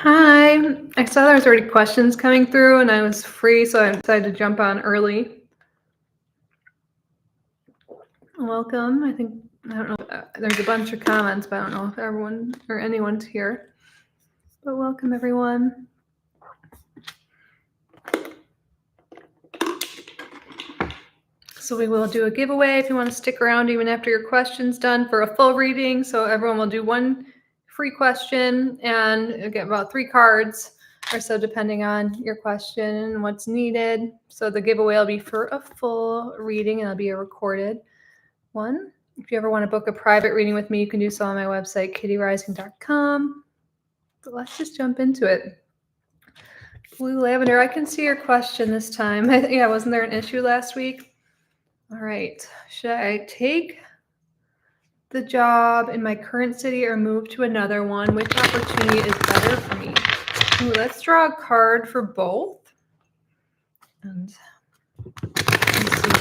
Hi, I saw there was already questions coming through and I was free, so I decided to jump on early. Welcome. I don't know, there's a bunch of comments, but I don't know if everyone or anyone's here. But welcome, everyone. So we will do a giveaway if you want to stick around even after your question's done for a full reading. So everyone will do one free question and you'll get about 3 cards or so depending on your question and what's needed. So the giveaway will be for a full reading and it'll be a recorded one. If you ever want to book a private reading with me, you can do so on my website, kittyrising.com. But let's just jump into it. Blue Lavender, I can see your question this time. Yeah, wasn't there an issue last week? All right. Should I take the job in my current city or move to another one? Which opportunity is better for me? Ooh, let's draw a card for both. And let's see.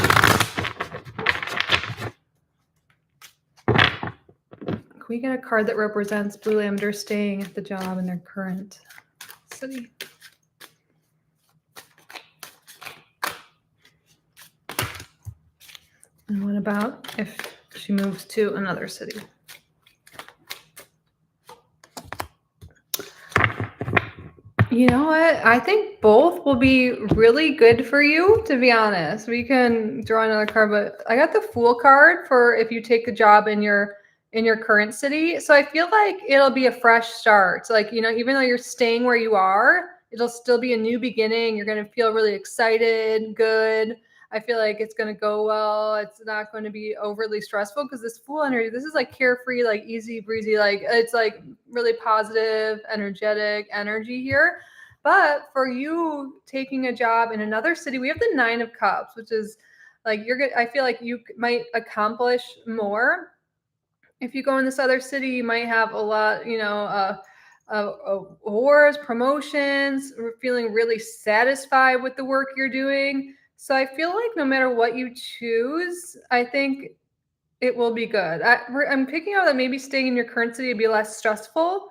Can we get a card that represents Blue Lavender staying at the job in their current city? And what about if she moves to another city? You know what? I think both will be really good for you, to be honest. We can draw another card, but I got the Fool card for if you take a job in your current city. So I feel like it'll be a fresh start. So like, even though you're staying where you are, it'll still be a new beginning. You're going to feel really excited, good. I feel like it's going to go well. It's not going to be overly stressful because this Fool energy, this is like carefree, like easy breezy, like it's like really positive, energetic energy here. But for you taking a job in another city, we have the 9 of Cups, which is like I feel like you might accomplish more. If you go in this other city, you might have a lot, awards, promotions, feeling really satisfied with the work you're doing. So I feel like no matter what you choose, I think it will be good. I'm picking out that maybe staying in your current city would be less stressful,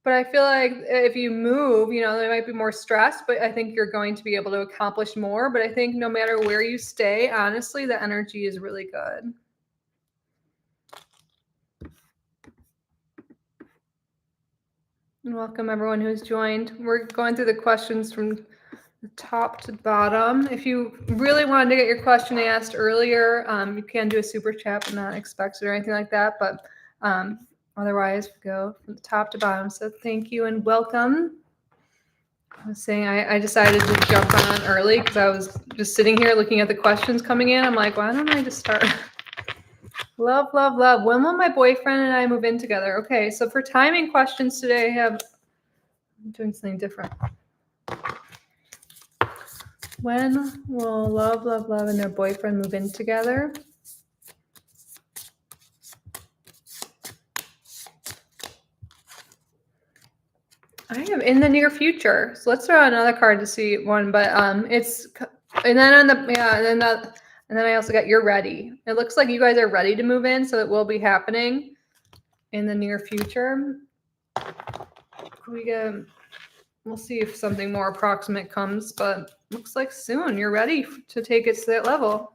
but I feel like if you move, there might be more stress, but I think you're going to be able to accomplish more. But I think no matter where you stay, honestly, the energy is really good. And welcome everyone who's joined. We're going through the questions from the top to bottom. If you really wanted to get your question asked earlier, you can do a super chat, but not expected or anything like that. But otherwise, we go from the top to bottom. So thank you and welcome. I was saying I decided to jump on early because I was just sitting here looking at the questions coming in. I'm like, why don't I just start? Love, love, love. When will my boyfriend and I move in together? Okay, so for timing questions today, I'm doing something different. When will love, love, love and their boyfriend move in together? I am in the near future. So let's throw out another card to see one, but it's, and then on the, yeah, and then I also got you're ready. It looks like you guys are ready to move in, so it will be happening in the near future. We'll see if something more approximate comes, but looks like soon you're ready to take it to that level.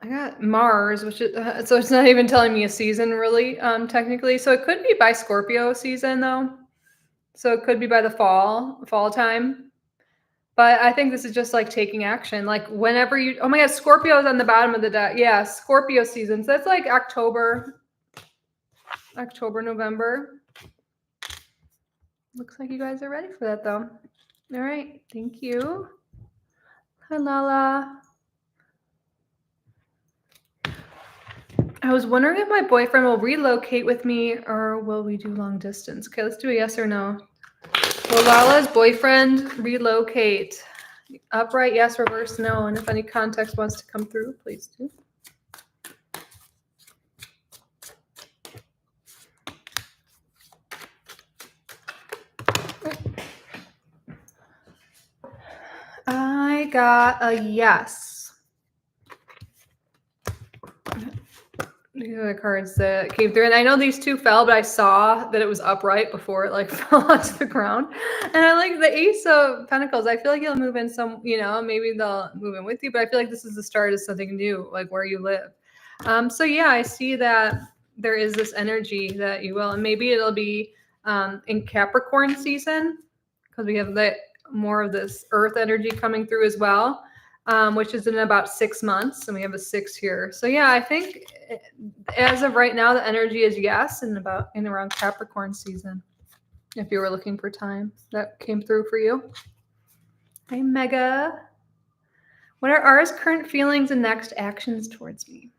I got Mars, which is so it's not even telling me a season really, technically. So it could be by Scorpio season though. So it could be by the fall time. But I think this is just like taking action. Like whenever oh my God, Scorpio is on the bottom of the deck. Yeah, Scorpio season. So that's like October, November. Looks like you guys are ready for that though. All right, thank you. Hi, Lala. I was wondering if my boyfriend will relocate with me or will we do long distance? Okay, let's do a yes or no. Will Lala's boyfriend relocate? Upright, yes, reverse, no. And if any context wants to come through, please do. I got a yes. These are the cards that came through. And I know these two fell, but I saw that it was upright before it like fell onto the ground. And I like the Ace of Pentacles. I feel like you'll move in some, maybe they'll move in with you, but I feel like this is the start of something new, like where you live. So yeah, I see that there is this energy that you will, and maybe it'll be in Capricorn season, because we have more of this earth energy coming through as well. Which is in about 6 months, and we have a 6 here. So yeah, I think as of right now, the energy is yes, and around Capricorn season. If you were looking for time, that came through for you. Hey, Mega. What are R's current feelings and next actions towards me?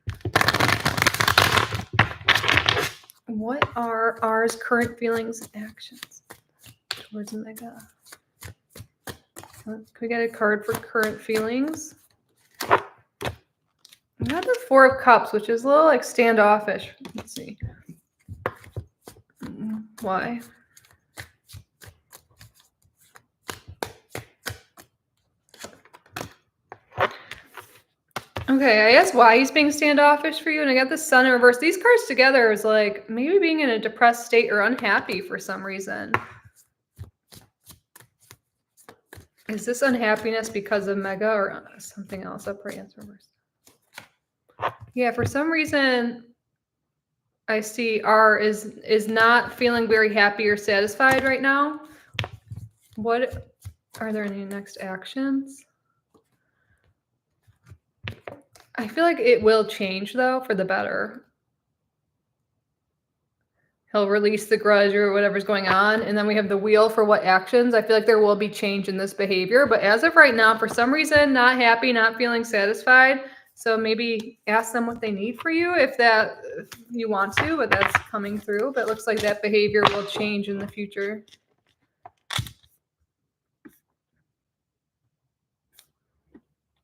What are R's current feelings and actions towards Mega? Can we get a card for current feelings? We got the Four of Cups, which is a little like standoffish. Let's see. Why? Okay, I guess why he's being standoffish for you. And I got the Sun in reverse. These cards together is like maybe being in a depressed state or unhappy for some reason. Is this unhappiness because of Mega or something else? Upright and reverse. Yeah, for some reason, I see R is not feeling very happy or satisfied right now. What are there any next actions? I feel like it will change though for the better. He'll release the grudge or whatever's going on. And then we have the wheel for what actions. I feel like there will be change in this behavior. But as of right now, for some reason, not happy, not feeling satisfied. So maybe ask them what they need for you if you want to, but that's coming through. But it looks like that behavior will change in the future.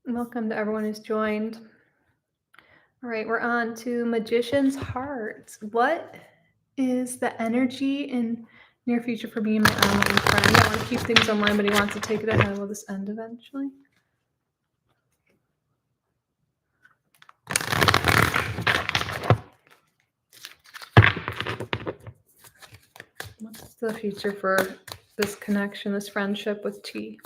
Welcome to everyone who's joined. All right, we're on to Magician's Heart. What is the energy in near future for me and my online friend? I want to keep things online, but he wants to take it ahead. Will this end eventually? What's the future for this connection, this friendship with T?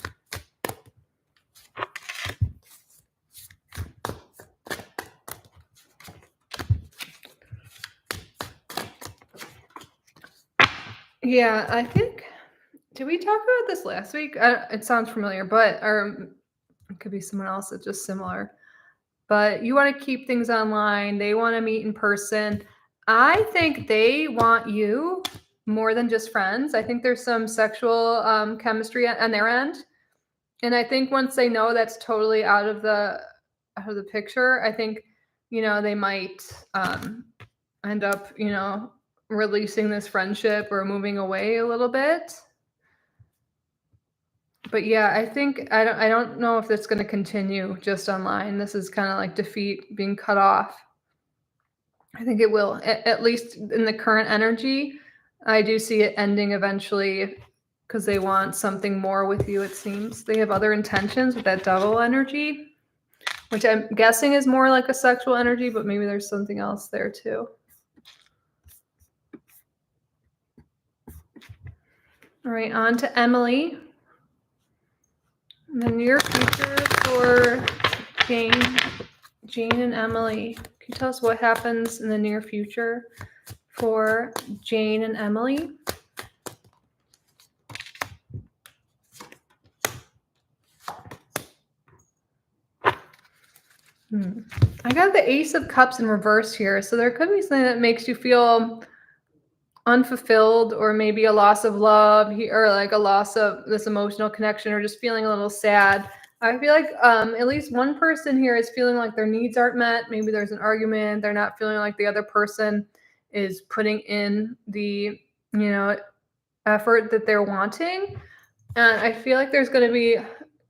Yeah, I think, did we talk about this last week? It sounds familiar, or it could be someone else that's just similar. But you want to keep things online. They want to meet in person. I think they want you more than just friends. I think there's some sexual chemistry on their end. And I think once they know that's totally out of the picture, I think, they might end up, releasing this friendship or moving away a little bit. But yeah, I think I don't know if it's going to continue just online. This is kind of like defeat, being cut off. I think it will, at least in the current energy. I do see it ending eventually because they want something more with you, it seems. They have other intentions with that double energy, which I'm guessing is more like a sexual energy, but maybe there's something else there too. All right, on to Emily. In the near future for Jane and Emily. Can you tell us what happens in the near future for Jane and Emily? I got the Ace of Cups in reverse here. So there could be something that makes you feel unfulfilled, or maybe a loss of love, or like a loss of this emotional connection, or just feeling a little sad. I feel like at least one person here is feeling like their needs aren't met. Maybe there's an argument. They're not feeling like the other person is putting in the, effort that they're wanting. And I feel like there's going to be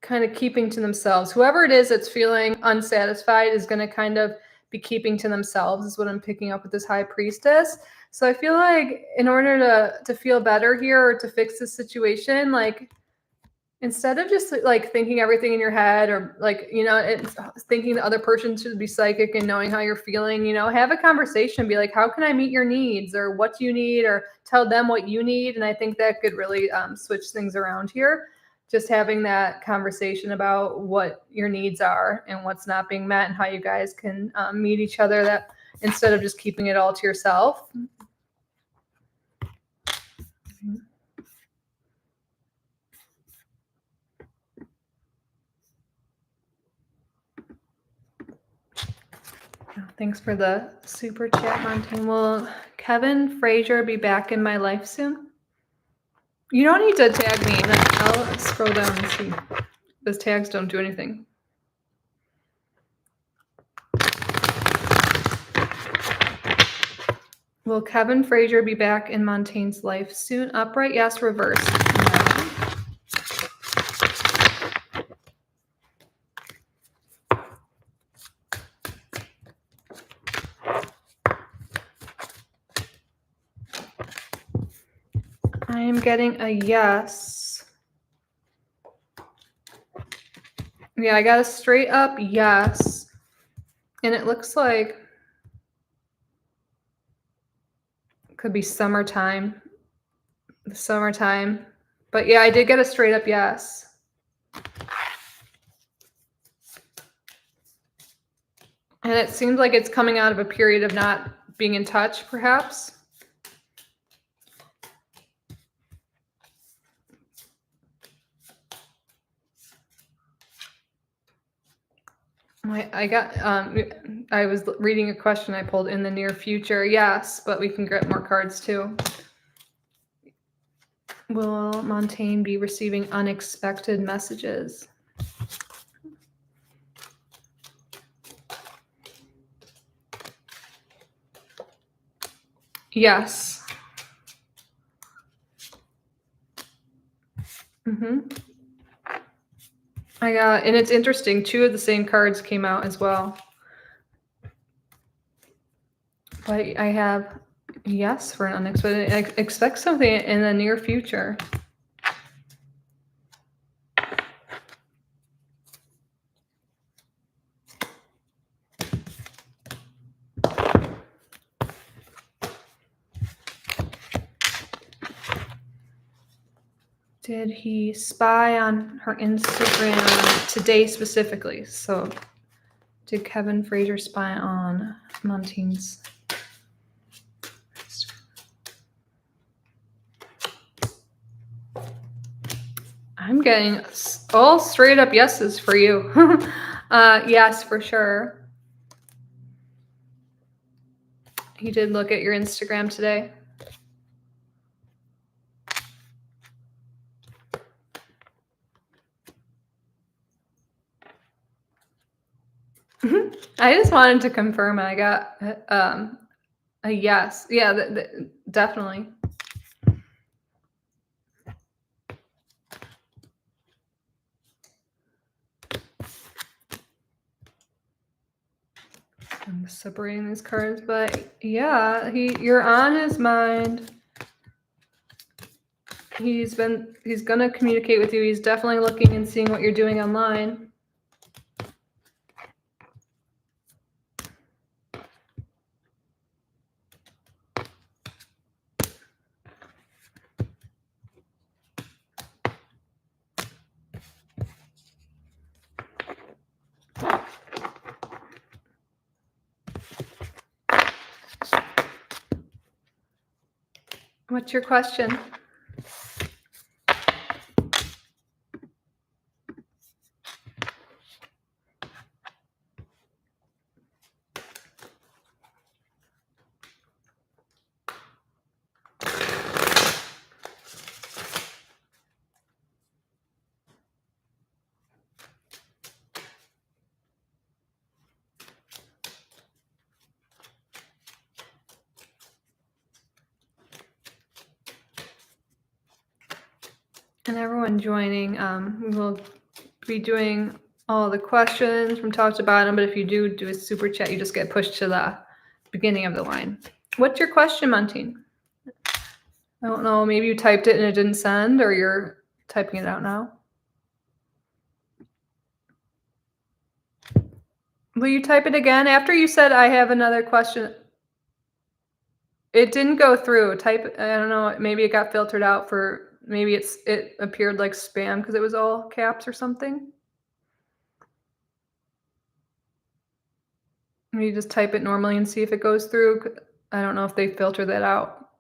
kind of keeping to themselves. Whoever it is that's feeling unsatisfied is going to kind of be keeping to themselves, is what I'm picking up with this High Priestess. So I feel like in order to feel better here, or to fix this situation, like Instead of just like thinking everything in your head or like, it's thinking the other person should be psychic and knowing how you're feeling, have a conversation, be like, how can I meet your needs, or what do you need, or tell them what you need. And I think that could really switch things around here. Just having that conversation about what your needs are and what's not being met and how you guys can meet each other, that instead of just keeping it all to yourself. Thanks for the super chat, Montane. Will Kevin Frazier be back in my life soon? You don't need to tag me. I'll scroll down and see. Those tags don't do anything. Will Kevin Frazier be back in Montaigne's life soon? Upright, yes. Reverse, no. I am getting a yes. Yeah, I got a straight up yes. And it looks like it could be summertime. The summertime. But yeah, I did get a straight up yes. And it seems like it's coming out of a period of not being in touch, perhaps. I was reading a question I pulled in the near future. Yes, but we can get more cards too. Will Montaigne be receiving unexpected messages? Yes. And it's interesting, 2 of the same cards came out as well. But I have yes for an unexpected. I expect something in the near future. Did he spy on her Instagram today specifically? So did Kevin Frazier spy on Montaigne's? I'm getting all straight up yeses for you. Yes, for sure. He did look at your Instagram today. I just wanted to confirm I got a yes. Yeah, definitely. I'm separating these cards, but yeah, you're on his mind. He's gonna communicate with you. He's definitely looking and seeing what you're doing online. What's your question? And everyone joining, we will be doing all the questions from top to bottom, but if you do a super chat, you just get pushed to the beginning of the line. What's your question, Montaigne? I don't know, maybe you typed it and it didn't send, or you're typing it out now. Will you type it again? After you said, "I have another question." It didn't go through. Type I don't know, maybe it got filtered out for maybe it appeared like spam because it was all caps or something. You just type it normally and see if it goes through. I don't know if they filter that out.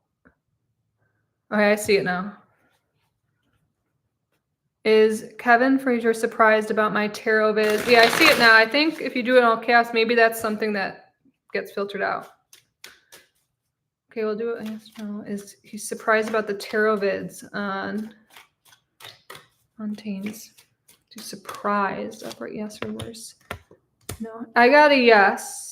Okay, I see it now. Is Kevin Frazier surprised about my tarot viz? Yeah, I see it now. I think if you do it in all caps, maybe that's something that gets filtered out. Okay, we'll do it. Is he surprised about the tarot vids on Montaigne's? To surprised. Upright yes or worse? No. I got a yes.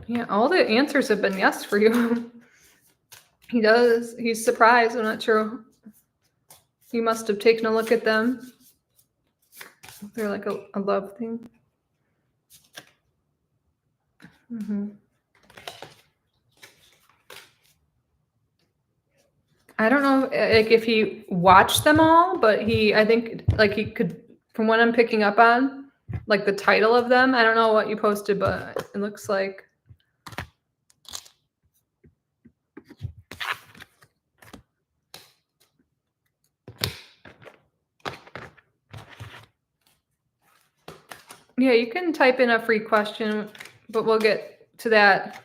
Yeah, all the answers have been yes for you. He's surprised. I'm not sure. He must have taken a look at them. They're like a love thing. I don't know like if he watched them all, but I think like he could, from what I'm picking up on, like the title of them. I don't know what you posted, but it looks like. Yeah, you can type in a free question, but we'll get to that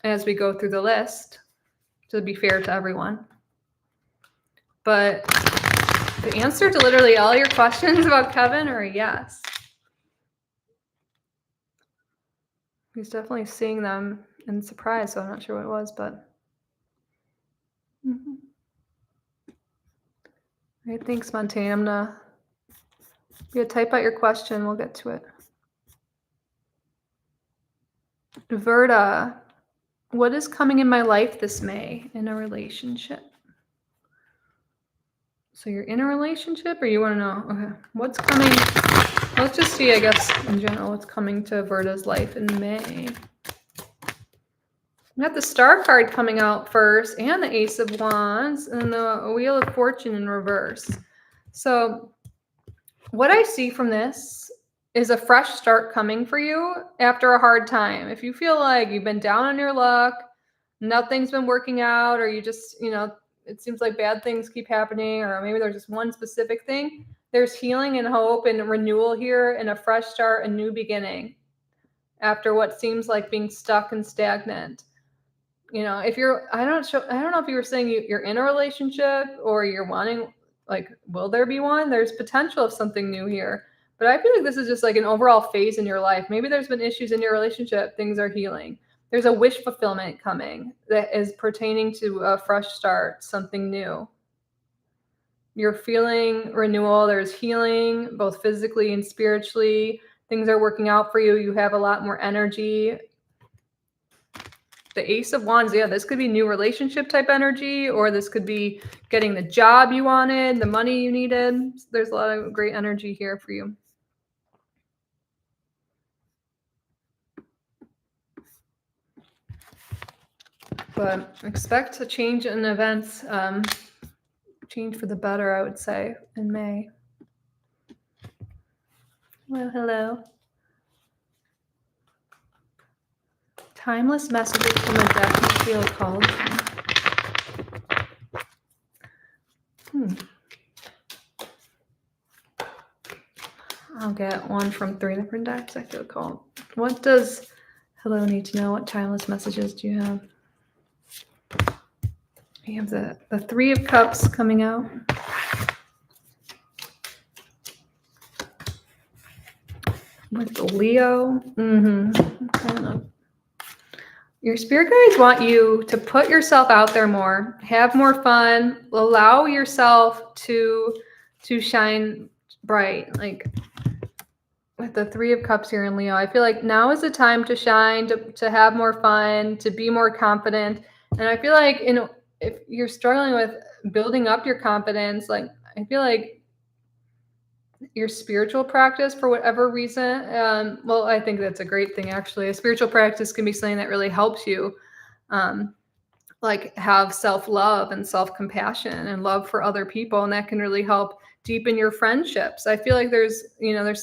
as we go through the list to be fair to everyone. But the answer to literally all your questions about Kevin are a yes. He's definitely seeing them in surprise, so I'm not sure what it was, but. All right, thanks, Montaigne. I'm gonna type out your question. We'll get to it. Verta, what is coming in my life this May in a relationship? So you're in a relationship, or you want to know? Okay, what's coming? Let's just see, I guess, in general, what's coming to Verta's life in May. We got the Star card coming out first, and the Ace of Wands, and the Wheel of Fortune in reverse. So what I see from this is a fresh start coming for you after a hard time. If you feel like you've been down on your luck, nothing's been working out, or you just, it seems like bad things keep happening, or maybe there's just one specific thing, there's healing and hope and renewal here and a fresh start, a new beginning after what seems like being stuck and stagnant. If you're, I don't know if you were saying you're in a relationship or you're wanting, like, will there be one? There's potential of something new here. But I feel like this is just like an overall phase in your life. Maybe there's been issues in your relationship. Things are healing. There's a wish fulfillment coming that is pertaining to a fresh start, something new. You're feeling renewal. There's healing, both physically and spiritually. Things are working out for you. You have a lot more energy. The Ace of Wands, yeah, this could be new relationship type energy, or this could be getting the job you wanted, the money you needed. There's a lot of great energy here for you. But expect a change in events, change for the better, I would say, in May. Well, hello. Timeless messages from the deck you feel called. I'll get one from 3 different decks I feel called. What does hello need to know? What timeless messages do you have? You have the 3 of Cups coming out. With the Leo. I don't know. Your spirit guides want you to put yourself out there more, have more fun, allow yourself to shine bright. Like with the 3 of Cups here in Leo, I feel like now is the time to shine, to have more fun, to be more confident. And I feel like if you're struggling with building up your confidence, like I feel like your spiritual practice, for whatever reason, well, I think that's a great thing, actually. A spiritual practice can be something that really helps you. like have self-love and self-compassion and love for other people, and that can really help deepen your friendships. I feel like there's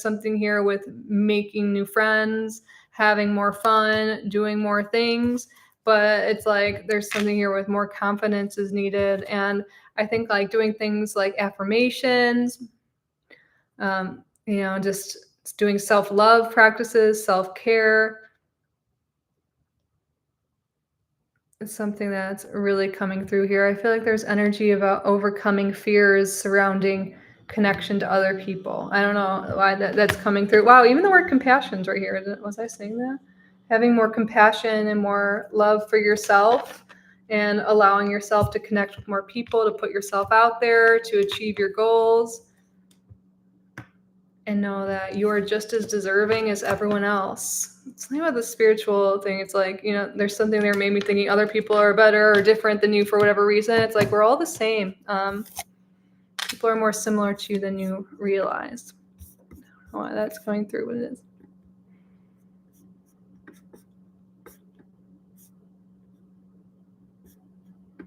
something here with making new friends, having more fun, doing more things, but it's like there's something here with more confidence is needed. And I think like doing things like affirmations, just doing self-love practices, self-care, it's something that's really coming through here. I feel like there's energy about overcoming fears surrounding connection to other people. I don't know why that's coming through. Wow, even the word compassion's right here. Was I saying that? Having more compassion and more love for yourself and allowing yourself to connect with more people, to put yourself out there, to achieve your goals. And know that you are just as deserving as everyone else. It's not about the spiritual thing. It's like, there's something there made me thinking other people are better or different than you for whatever reason. It's like we're all the same. People are more similar to you than you realize. Oh, that's going through what it is.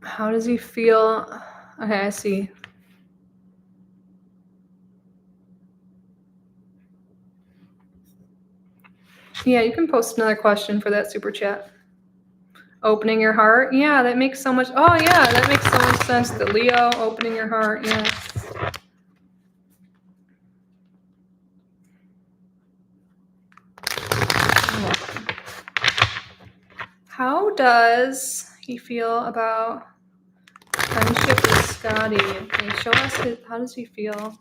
How does he feel? Okay, I see. Yeah, you can post another question for that super chat. Opening your heart. Yeah, that makes so much. Oh, yeah, that makes so much sense. The Leo, opening your heart. Yeah. How does he feel about friendship with Scotty? Okay, show us how does he feel?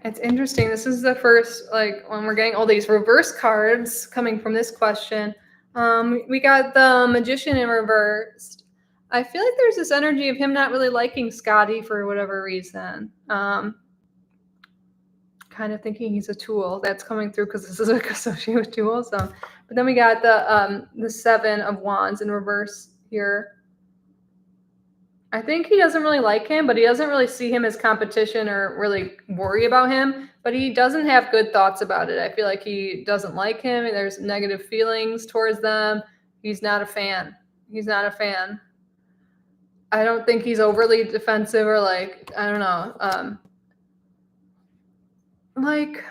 It's interesting. This is the first, like, when we're getting all these reverse cards coming from this question. We got the Magician in reversed. I feel like there's this energy of him not really liking Scotty for whatever reason. Kind of thinking he's a tool. That's coming through because this is like associated with tools. But then we got the Seven of Wands in reverse here. I think he doesn't really like him, but he doesn't really see him as competition or really worry about him. But he doesn't have good thoughts about it. I feel like he doesn't like him. And there's negative feelings towards them. He's not a fan. He's not a fan. I don't think he's overly defensive or like, I don't know. Like,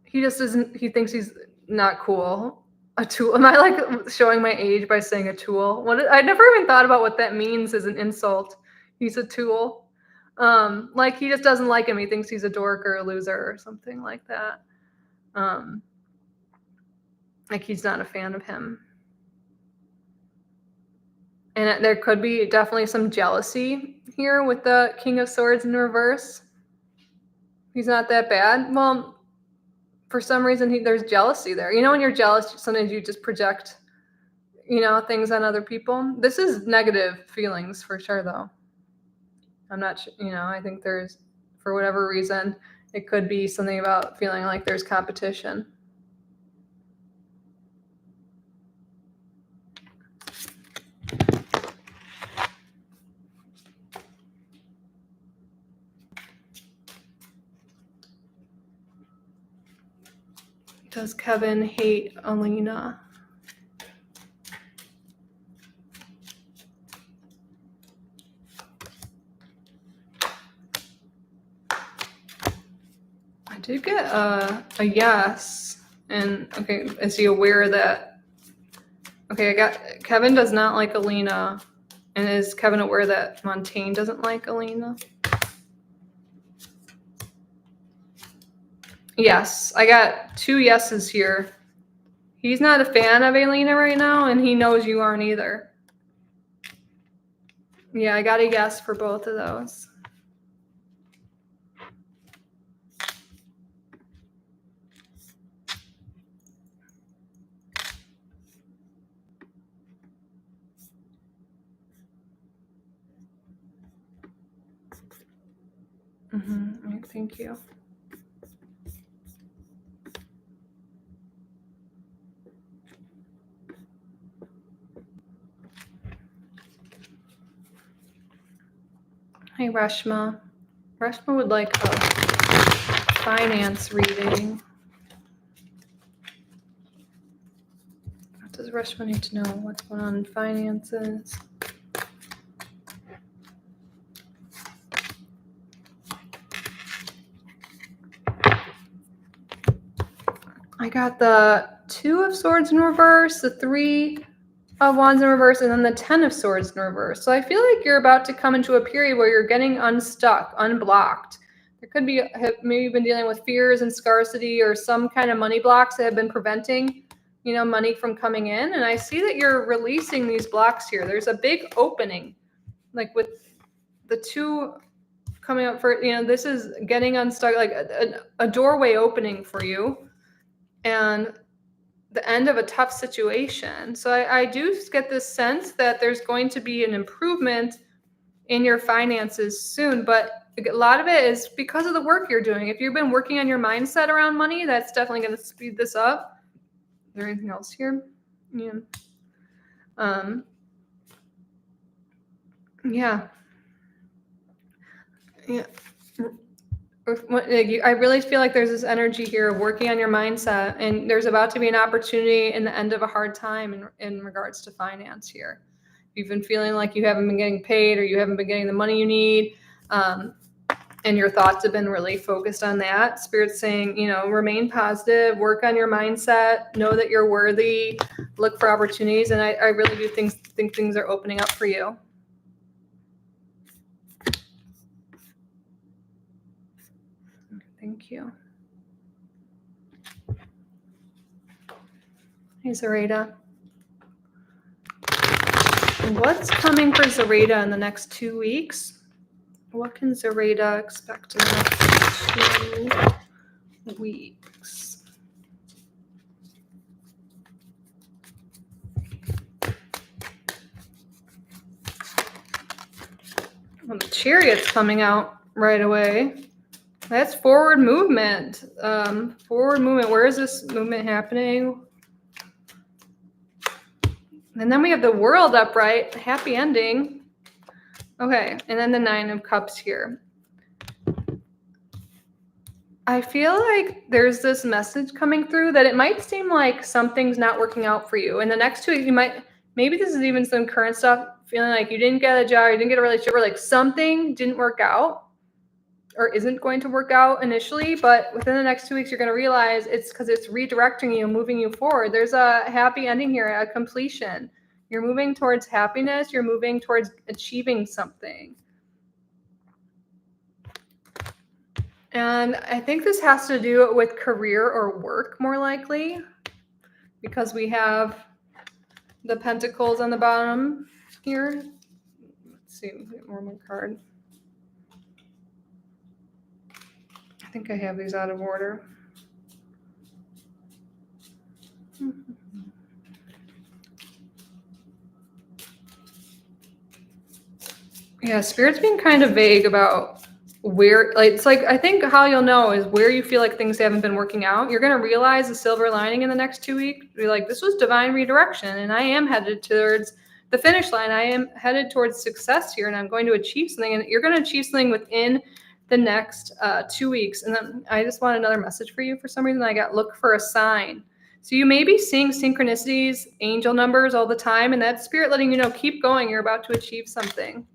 he just isn't, he thinks he's not cool. A tool. Am I like showing my age by saying a tool? I never even thought about what that means as an insult. He's a tool. Like he just doesn't like him. He thinks he's a dork or a loser or something like that. Like he's not a fan of him. And there could be definitely some jealousy here with the King of Swords in reverse. He's not that bad. Well, for some reason, there's jealousy there. When you're jealous, sometimes you just project, things on other people. This is negative feelings for sure, though. I'm not sure, I think there's, for whatever reason, it could be something about feeling like there's competition. Does Kevin hate Alina? I did get a yes. And okay, is he aware that? Okay, I got Kevin does not like Alina. And is Kevin aware that Montaigne doesn't like Alina? Yes, I got 2 yeses here. He's not a fan of Alina right now, and he knows you aren't either. Yeah, I got a yes for both of those. Thank you. Hey, Reshma. Reshma would like a finance reading. What does Reshma need to know? What's going on in finances? I got the 2 of Swords in reverse, the 3 of Wands in reverse, and then the 10 of Swords in reverse. So I feel like you're about to come into a period where you're getting unstuck, unblocked. There could be, maybe you've been dealing with fears and scarcity or some kind of money blocks that have been preventing, money from coming in. And I see that you're releasing these blocks here. There's a big opening, like with the 2 coming up for, this is getting unstuck, like a doorway opening for you. And the end of a tough situation. So I do get this sense that there's going to be an improvement in your finances soon, but a lot of it is because of the work you're doing. If you've been working on your mindset around money, that's definitely going to speed this up. Is there anything else here? Yeah. Yeah. I really feel like there's this energy here of working on your mindset, and there's about to be an opportunity in the end of a hard time in regards to finance here. You've been feeling like you haven't been getting paid or you haven't been getting the money you need, and your thoughts have been really focused on that. Spirit's saying, remain positive, work on your mindset, know that you're worthy, look for opportunities, and I really do think things are opening up for you. Thank you. Hey, Zareta. What's coming for Zareta in the next 2 weeks? What can Zareta expect in the next 2 weeks? Well, the Chariot's coming out right away. That's forward movement. Forward movement. Where is this movement happening? And then we have the World upright. Happy ending. Okay, and then the 9 of Cups here. I feel like there's this message coming through that it might seem like something's not working out for you. In the next 2 weeks, you might, maybe this is even some current stuff, feeling like you didn't get a job, you didn't get a relationship, or like something didn't work out or isn't going to work out initially, but within the next 2 weeks, you're going to realize it's because it's redirecting you, moving you forward. There's a happy ending here, a completion. You're moving towards happiness. You're moving towards achieving something. And I think this has to do with career or work more likely, because we have the Pentacles on the bottom here. Let's see, get one more card. I think I have these out of order. Yeah, Spirit's being kind of vague about where, like, it's like, I think how you'll know is where you feel like things haven't been working out. You're going to realize the silver lining in the next 2 weeks. Be like, this was divine redirection, and I am headed towards the finish line. I am headed towards success here, and I'm going to achieve something. And you're going to achieve something within the next 2 weeks. And then I just want another message for you. For some reason, I got look for a sign. So you may be seeing synchronicities, angel numbers all the time, and that's Spirit letting you know, keep going. You're about to achieve something.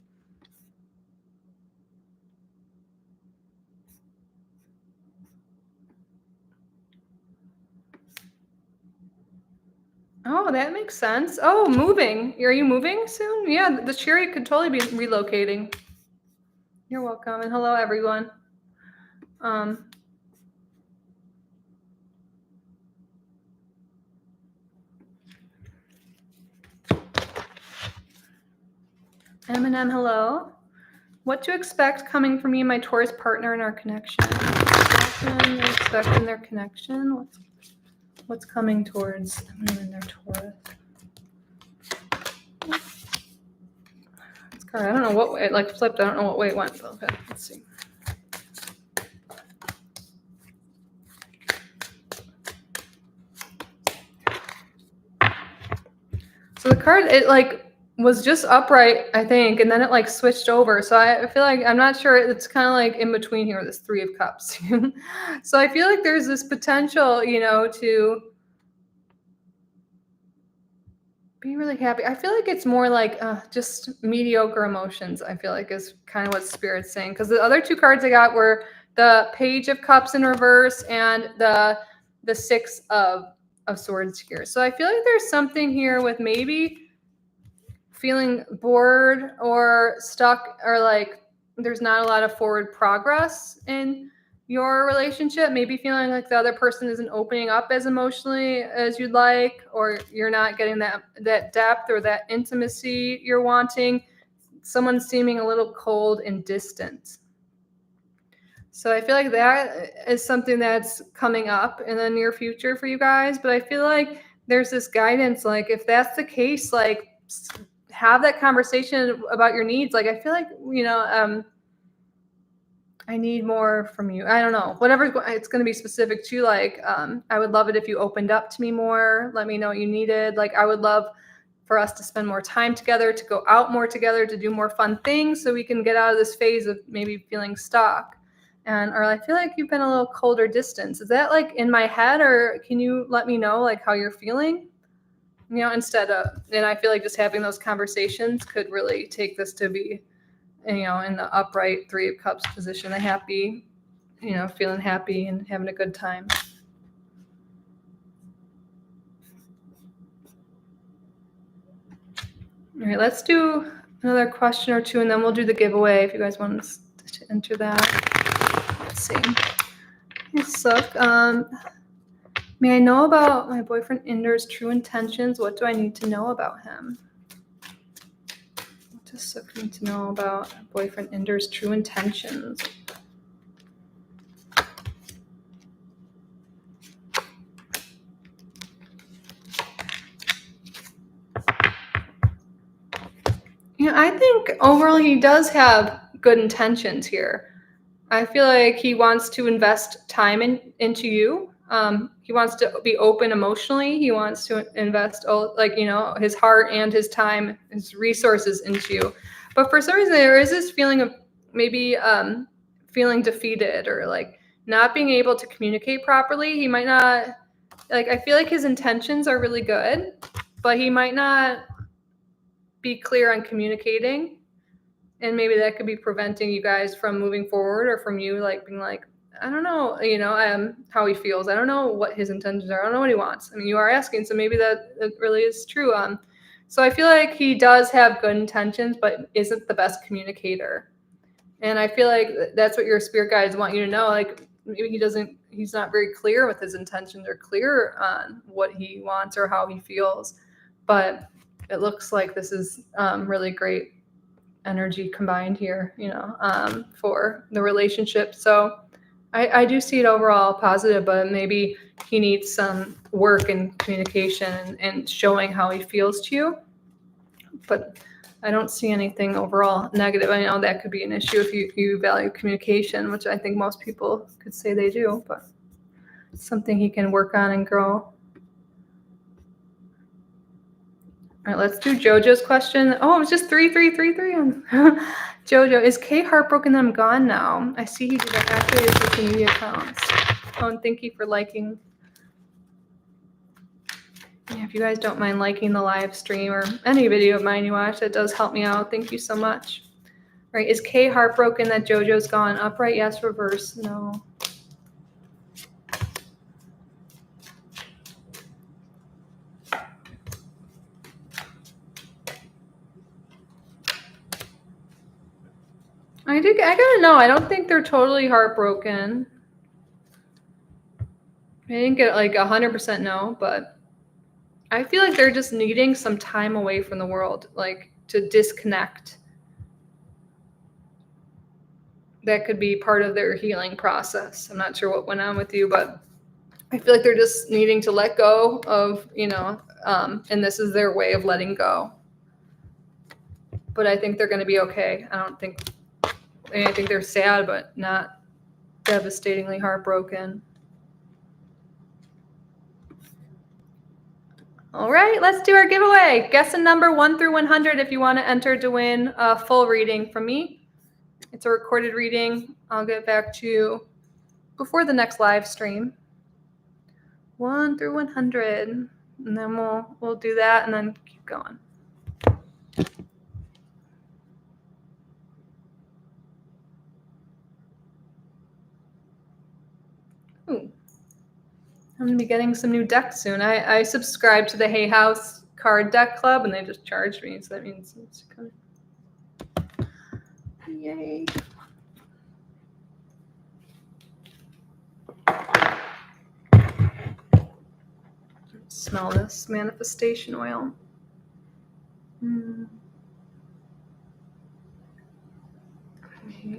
Oh, that makes sense. Oh, moving. Are you moving soon? Yeah, the Chariot could totally be relocating. You're welcome. And hello, everyone. Eminem, hello. What to expect coming from me and my Taurus partner in our connection? What can they expect in their connection? What's coming towards them and their Taurus? This card, I don't know what way it like flipped. I don't know what way it went. Okay, let's see. So the card, it like was just upright, I think, and then it like switched over. So I feel like I'm not sure. It's kind of like in between here, this Three of Cups. So I feel like there's this potential, to be really happy. I feel like it's more like just mediocre emotions. I feel like is kind of what Spirit's saying, because the other two cards I got were the Page of Cups in reverse and the Six of Swords here. So I feel like there's something here with maybe feeling bored or stuck, or like there's not a lot of forward progress in your relationship, maybe feeling like the other person isn't opening up as emotionally as you'd like, or you're not getting that depth or that intimacy you're wanting. Someone's seeming a little cold and distant. So I feel like that is something that's coming up in the near future for you guys. But I feel like there's this guidance, like if that's the case, like have that conversation about your needs. Like I feel like, I need more from you. I don't know, whatever it's going to be specific to. Like, I would love it if you opened up to me more, let me know what you needed. Like, I would love for us to spend more time together, to go out more together, to do more fun things so we can get out of this phase of maybe feeling stuck. Or I feel like you've been a little colder distance. Is that like in my head, or can you let me know like how you're feeling? Instead of, and I feel like just having those conversations could really take this to be, in the upright Three of Cups position, a happy, feeling happy and having a good time. All right, let's do another question or two, and then we'll do the giveaway if you guys want to enter that. Let's see. Yes, Sook. May I know about my boyfriend Inder's true intentions? What do I need to know about him? What does Sook need to know about boyfriend Inder's true intentions? I think overall he does have good intentions here. I feel like he wants to invest time into you. He wants to be open emotionally. He wants to invest, his heart and his time, his resources into you. But for some reason, there is this feeling of maybe feeling defeated, or like not being able to communicate properly. He might not, I feel like his intentions are really good, but he might not be clear on communicating. And maybe that could be preventing you guys from moving forward, or from you like being like, I don't know, how he feels. I don't know what his intentions are. I don't know what he wants. I mean, you are asking, so maybe that really is true. So I feel like he does have good intentions, but isn't the best communicator. And I feel like that's what your spirit guides want you to know. Like maybe he's not very clear with his intentions, or clear on what he wants or how he feels. But it looks like this is really great energy combined here, for the relationship. So I do see it overall positive, but maybe he needs some work in communication and showing how he feels to you. But I don't see anything overall negative. I know that could be an issue if you value communication, which I think most people could say they do, but it's something he can work on and grow. All right, let's do JoJo's question. Oh, it was just 3. JoJo, is Kay heartbroken that I'm gone now? I see he did that after his social media accounts. Oh, and thank you for liking. Yeah, if you guys don't mind liking the live stream or any video of mine you watch, that does help me out. Thank you so much. All right, is Kay heartbroken that JoJo's gone? Upright, yes. Reverse, no. I gotta know. I don't think they're totally heartbroken. I didn't get like 100% no, but I feel like they're just needing some time away from the world, like to disconnect. That could be part of their healing process. I'm not sure what went on with you, but I feel like they're just needing to let go of, and this is their way of letting go. But I think they're going to be okay. I think they're sad, but not devastatingly heartbroken. All right, let's do our giveaway. Guess a number 1 through 100 if you want to enter to win a full reading from me. It's a recorded reading. I'll get back to you before the next live stream. 1 through 100, and then we'll do that and then keep going. Ooh. I'm going to be getting some new decks soon. I subscribe to the Hay House card deck club, and they just charged me, so that means it's coming. Yay. Smell this manifestation oil. Maybe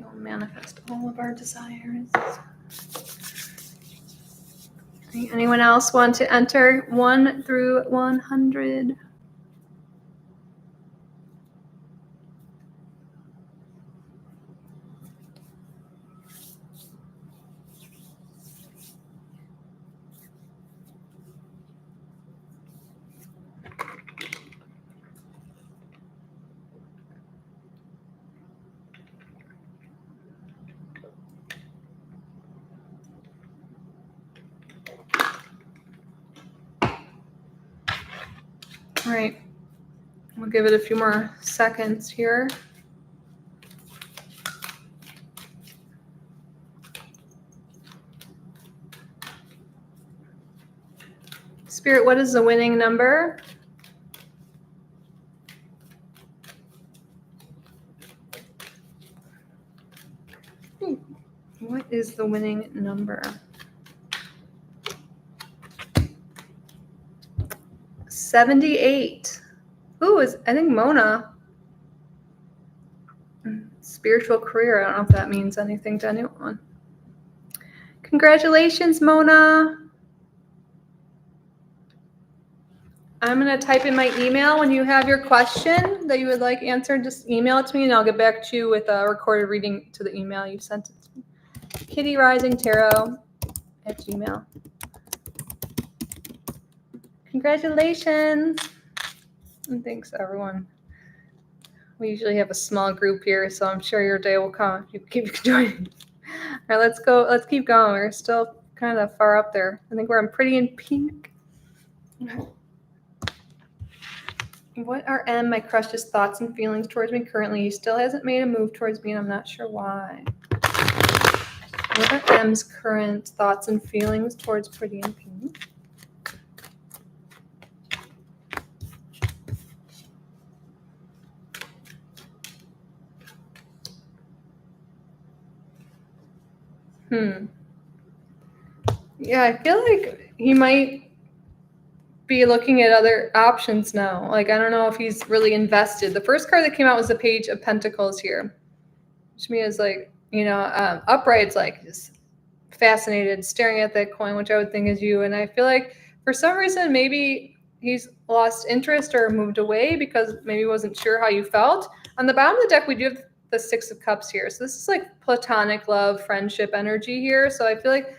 I'll manifest all of our desires. Anyone else want to enter 1 through 100? All right, we'll give it a few more seconds here. Spirit, what is the winning number? What is the winning number? 78. Ooh, I think Mona. Spiritual career. I don't know if that means anything to anyone. Congratulations, Mona. I'm going to type in my email when you have your question that you would like answered. Just email it to me, and I'll get back to you with a recorded reading to the email you sent it to me. kittyrisingtarot@gmail.com. Congratulations. And thanks, everyone. We usually have a small group here, so I'm sure your day will come if you keep joining. All right, let's go. Let's keep going. We're still kind of far up there. I think we're on Pretty in Pink. What are my crush's thoughts and feelings towards me currently? He still hasn't made a move towards me, and I'm not sure why. What are M's current thoughts and feelings towards Pretty in Pink? Yeah, I feel like he might be looking at other options now. Like, I don't know if he's really invested. The first card that came out was the Page of Pentacles here, which means like, upright's like just fascinated, staring at that coin, which I would think is you. And I feel like for some reason, maybe he's lost interest or moved away because maybe wasn't sure how you felt. On the bottom of the deck, we do have the Six of Cups here. So this is like platonic love, friendship energy here. So I feel like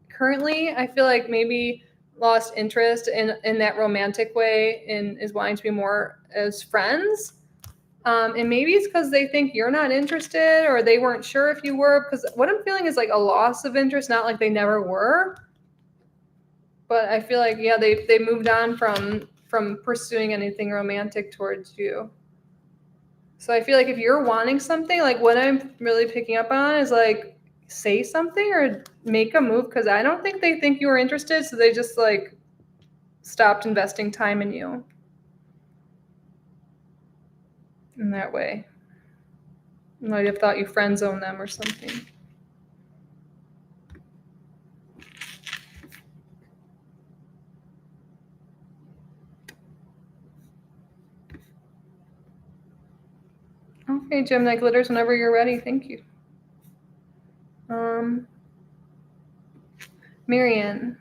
currently, I feel like maybe lost interest in that romantic way and is wanting to be more as friends. And maybe it's because they think you're not interested or they weren't sure if you were. Because what I'm feeling is like a loss of interest, not like they never were. But I feel like, yeah, they moved on from pursuing anything romantic towards you. So I feel like if you're wanting something, like what I'm really picking up on is like say something or make a move, because I don't think they think you were interested. So they just like stopped investing time in you in that way. You might have thought you friend zoned them or something. Okay, Gemini glitters whenever you're ready. Thank you. Marianne,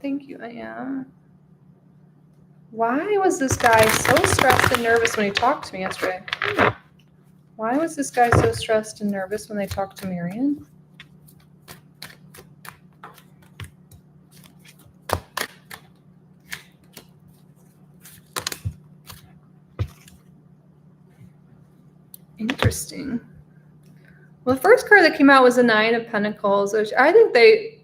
thank you. I am. Why was this guy so stressed and nervous when he talked to me yesterday? Why was this guy so stressed and nervous when they talked to Marianne? Interesting. Well, the first card that came out was the Nine of Pentacles, which I think they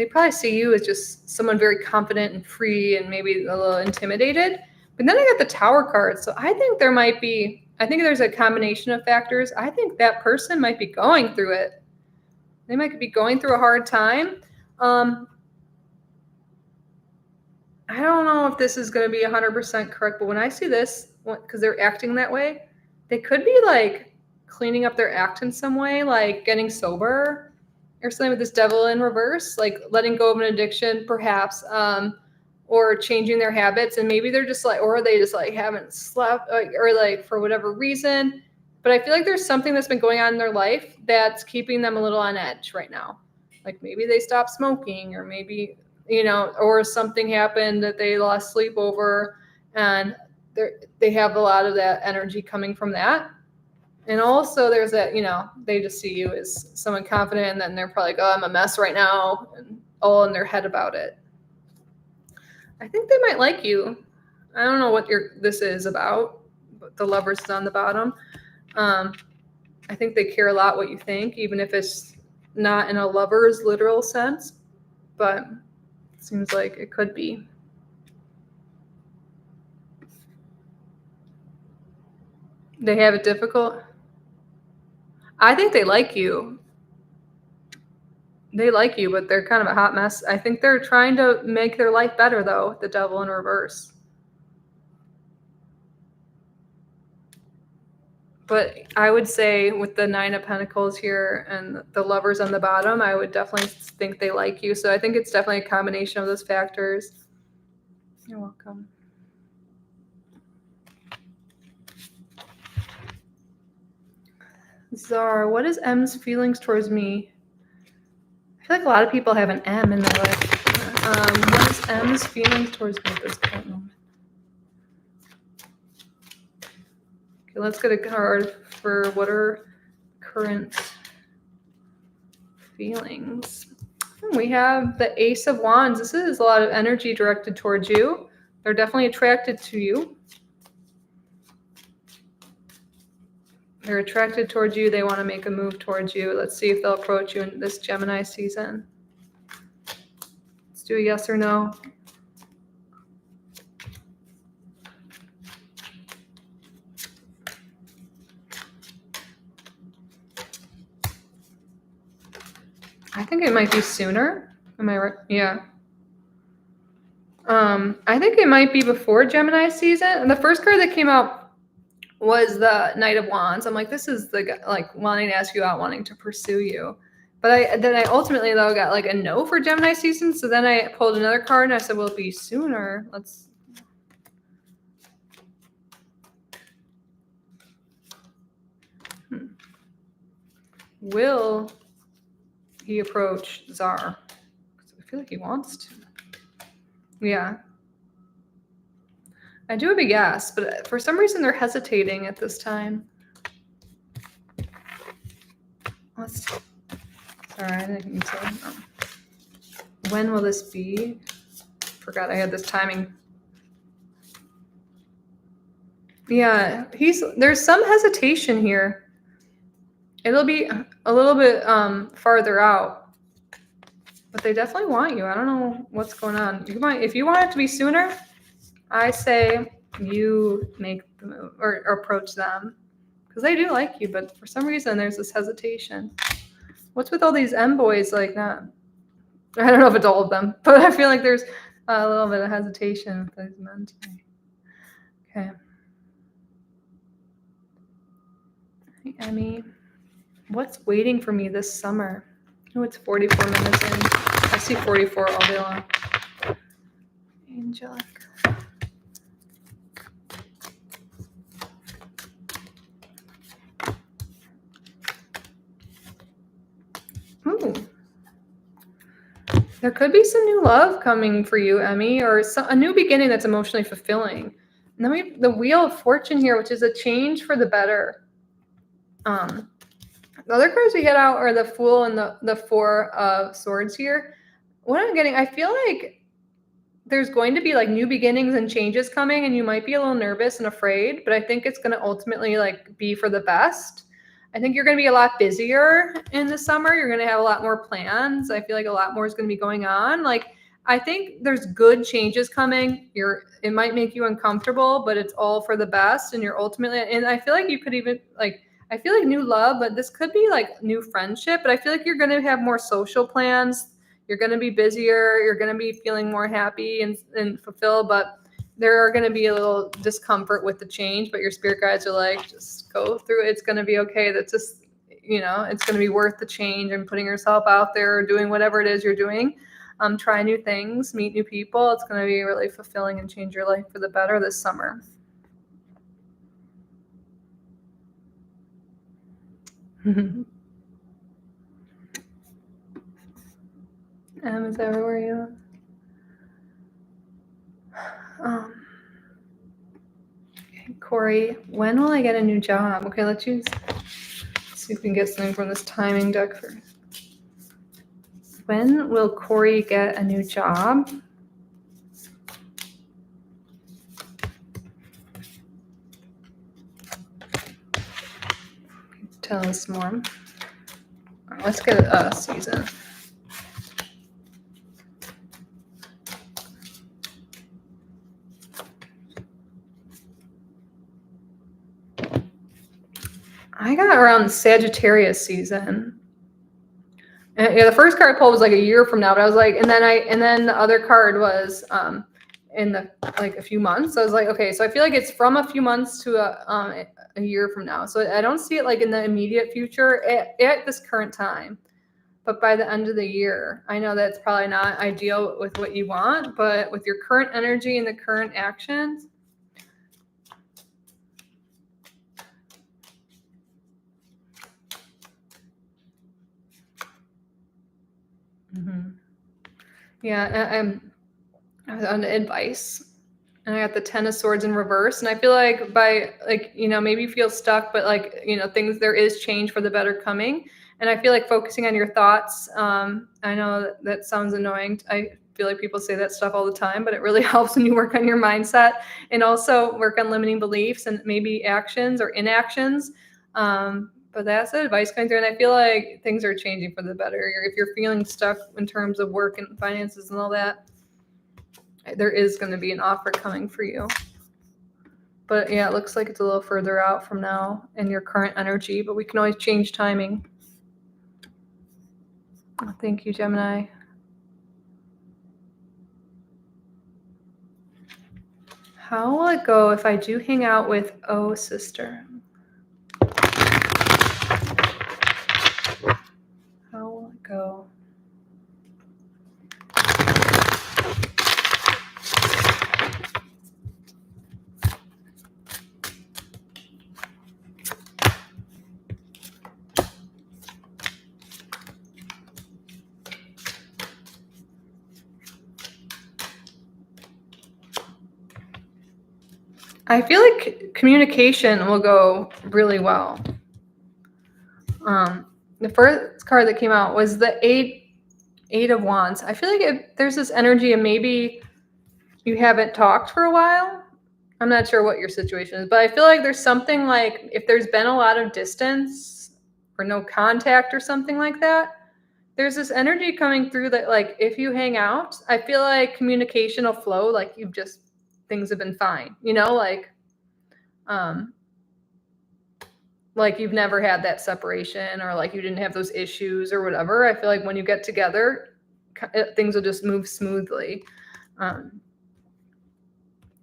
probably see you as just someone very confident and free and maybe a little intimidated. But then I got the Tower card. So I think there's a combination of factors. I think that person might be going through it. They might be going through a hard time. I don't know if this is going to be 100% correct, but when I see this, because they're acting that way, they could be like cleaning up their act in some way, like getting sober or something with this Devil in reverse, like letting go of an addiction, perhaps, or changing their habits. And maybe they're just like, or they just like haven't slept, or like for whatever reason. But I feel like there's something that's been going on in their life that's keeping them a little on edge right now. Like maybe they stopped smoking, or maybe, or something happened that they lost sleep over, and they have a lot of that energy coming from that. And also there's that, they just see you as someone confident, and then they're probably like, oh, I'm a mess right now, and all in their head about it. I think they might like you. I don't know what this is about, but the Lovers is on the bottom. I think they care a lot what you think, even if it's not in a lover's literal sense, but it seems like it could be. They have it difficult. I think they like you. They like you, but they're kind of a hot mess. I think they're trying to make their life better, though, the Devil in reverse. But I would say with the Nine of Pentacles here and the Lovers on the bottom, I would definitely think they like you. So I think it's definitely a combination of those factors. You're welcome. Czar, what is M's feelings towards me? I feel like a lot of people have an M in their life. What is M's feelings towards me at this current moment? Okay, let's get a card for what are current feelings. We have the Ace of Wands. This is a lot of energy directed towards you. They're definitely attracted to you. They're attracted towards you. They want to make a move towards you. Let's see if they'll approach you in this Gemini season. Let's do a yes or no. I think it might be sooner. Am I right? Yeah. I think it might be before Gemini season. And the first card that came out was the Knight of Wands. I'm like, this is the guy, like, wanting to ask you out, wanting to pursue you. But I ultimately, though, got like a no for Gemini season. So then I pulled another card and I said, will it be sooner? Let's. Will he approach Czar? I feel like he wants to. Yeah. I do have a yes, but for some reason they're hesitating at this time. Sorry, I didn't mean to. When will this be? Forgot I had this timing. Yeah, there's some hesitation here. It'll be a little bit farther out, but they definitely want you. I don't know what's going on. If you want it to be sooner, I say you make the move or approach them, because they do like you, but for some reason there's this hesitation. What's with all these M boys like that? I don't know if it's all of them, but I feel like there's a little bit of hesitation with these men today. Okay. Hey, Emmy. What's waiting for me this summer? Oh, it's 44 minutes in. I see 44 all day long. Angelic. Ooh. There could be some new love coming for you, Emmy, or a new beginning that's emotionally fulfilling. And then we have the Wheel of Fortune here, which is a change for the better. The other cards we hit out are the Fool and the Four of Swords here. What I'm getting, I feel like there's going to be like new beginnings and changes coming, and you might be a little nervous and afraid, but I think it's going to ultimately like be for the best. I think you're going to be a lot busier in the summer. You're going to have a lot more plans. I feel like a lot more is going to be going on. Like, I think there's good changes coming. It might make you uncomfortable, but it's all for the best. And you're ultimately, and I feel like you could even like, I feel like new love, but this could be like new friendship. But I feel like you're going to have more social plans. You're going to be busier. You're going to be feeling more happy and fulfilled. But there are going to be a little discomfort with the change. But your spirit guides are like, just go through it. It's going to be okay. That's just, it's going to be worth the change and putting yourself out there, doing whatever it is you're doing. Try new things, meet new people. It's going to be really fulfilling and change your life for the better this summer. Is that where you? Okay, Corey, when will I get a new job? Okay, let's see if we can get something from this timing deck first. When will Corey get a new job? Tell us more. Right, let's get a season. I got around Sagittarius season. And, the first card I pulled was like a year from now, but I was like, and then the other card was in the like a few months. So I was like, okay, so I feel like it's from a few months to a year from now. So I don't see it like in the immediate future at this current time. But by the end of the year, I know that's probably not ideal with what you want, but with your current energy and the current actions. Yeah, I was on advice, and I got the 10 of Swords in reverse, and I feel like by like maybe you feel stuck, but like there is change for the better coming, and I feel like focusing on your thoughts. I know that sounds annoying. I feel like people say that stuff all the time, but it really helps when you work on your mindset and also work on limiting beliefs and maybe actions or inactions. But that's the advice coming through, and I feel like things are changing for the better. If you're feeling stuck in terms of work and finances and all that, there is going to be an offer coming for you. But yeah, it looks like it's a little further out from now in your current energy, but we can always change timing. Oh, thank you, Gemini. How will it go if I do hang out with sister? How will it go? I feel like communication will go really well. The first card that came out was the Eight of Wands. I feel like there's this energy, and maybe you haven't talked for a while. I'm not sure what your situation is, but I feel like there's something like if there's been a lot of distance or no contact or something like that, there's this energy coming through that like if you hang out, I feel like communication will flow, like things have been fine, like you've never had that separation or like you didn't have those issues or whatever. I feel like when you get together, things will just move smoothly.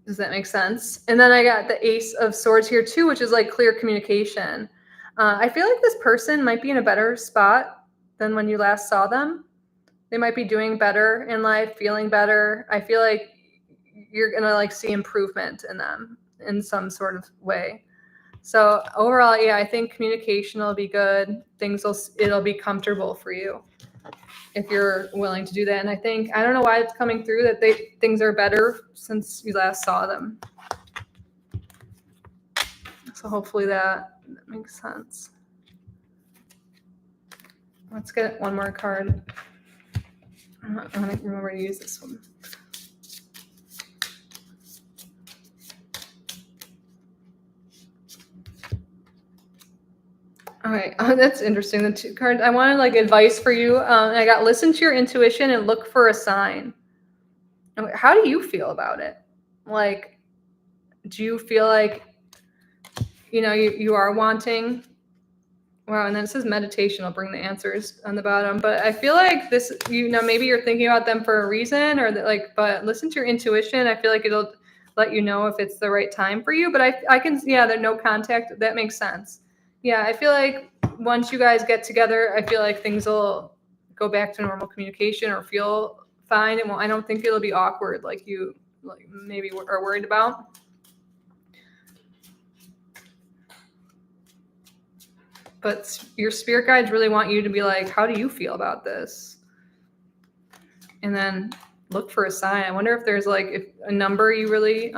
Does that make sense? And then I got the Ace of Swords here too, which is like clear communication. I feel like this person might be in a better spot than when you last saw them. They might be doing better in life, feeling better. I feel like you're going to like see improvement in them in some sort of way. So overall, yeah, I think communication will be good. It'll be comfortable for you if you're willing to do that. And I don't know why it's coming through that things are better since you last saw them. So hopefully that makes sense. Let's get one more card. I'm not going to remember to use this one. All right. Oh, that's interesting. The 2 cards. I wanted like advice for you. And I got listen to your intuition and look for a sign. Okay, how do you feel about it? Like, do you feel like, you are wanting? Wow, and then it says meditation. I'll bring the answers on the bottom. But I feel like this, maybe you're thinking about them for a reason or but listen to your intuition. I feel like it'll let you know if it's the right time for you. But I can, there's no contact. That makes sense. Yeah, I feel like once you guys get together, I feel like things will go back to normal communication or feel fine. I don't think it'll be awkward like you maybe are worried about. But your spirit guides really want you to be like, how do you feel about this? And then look for a sign. I wonder if there's if a number you really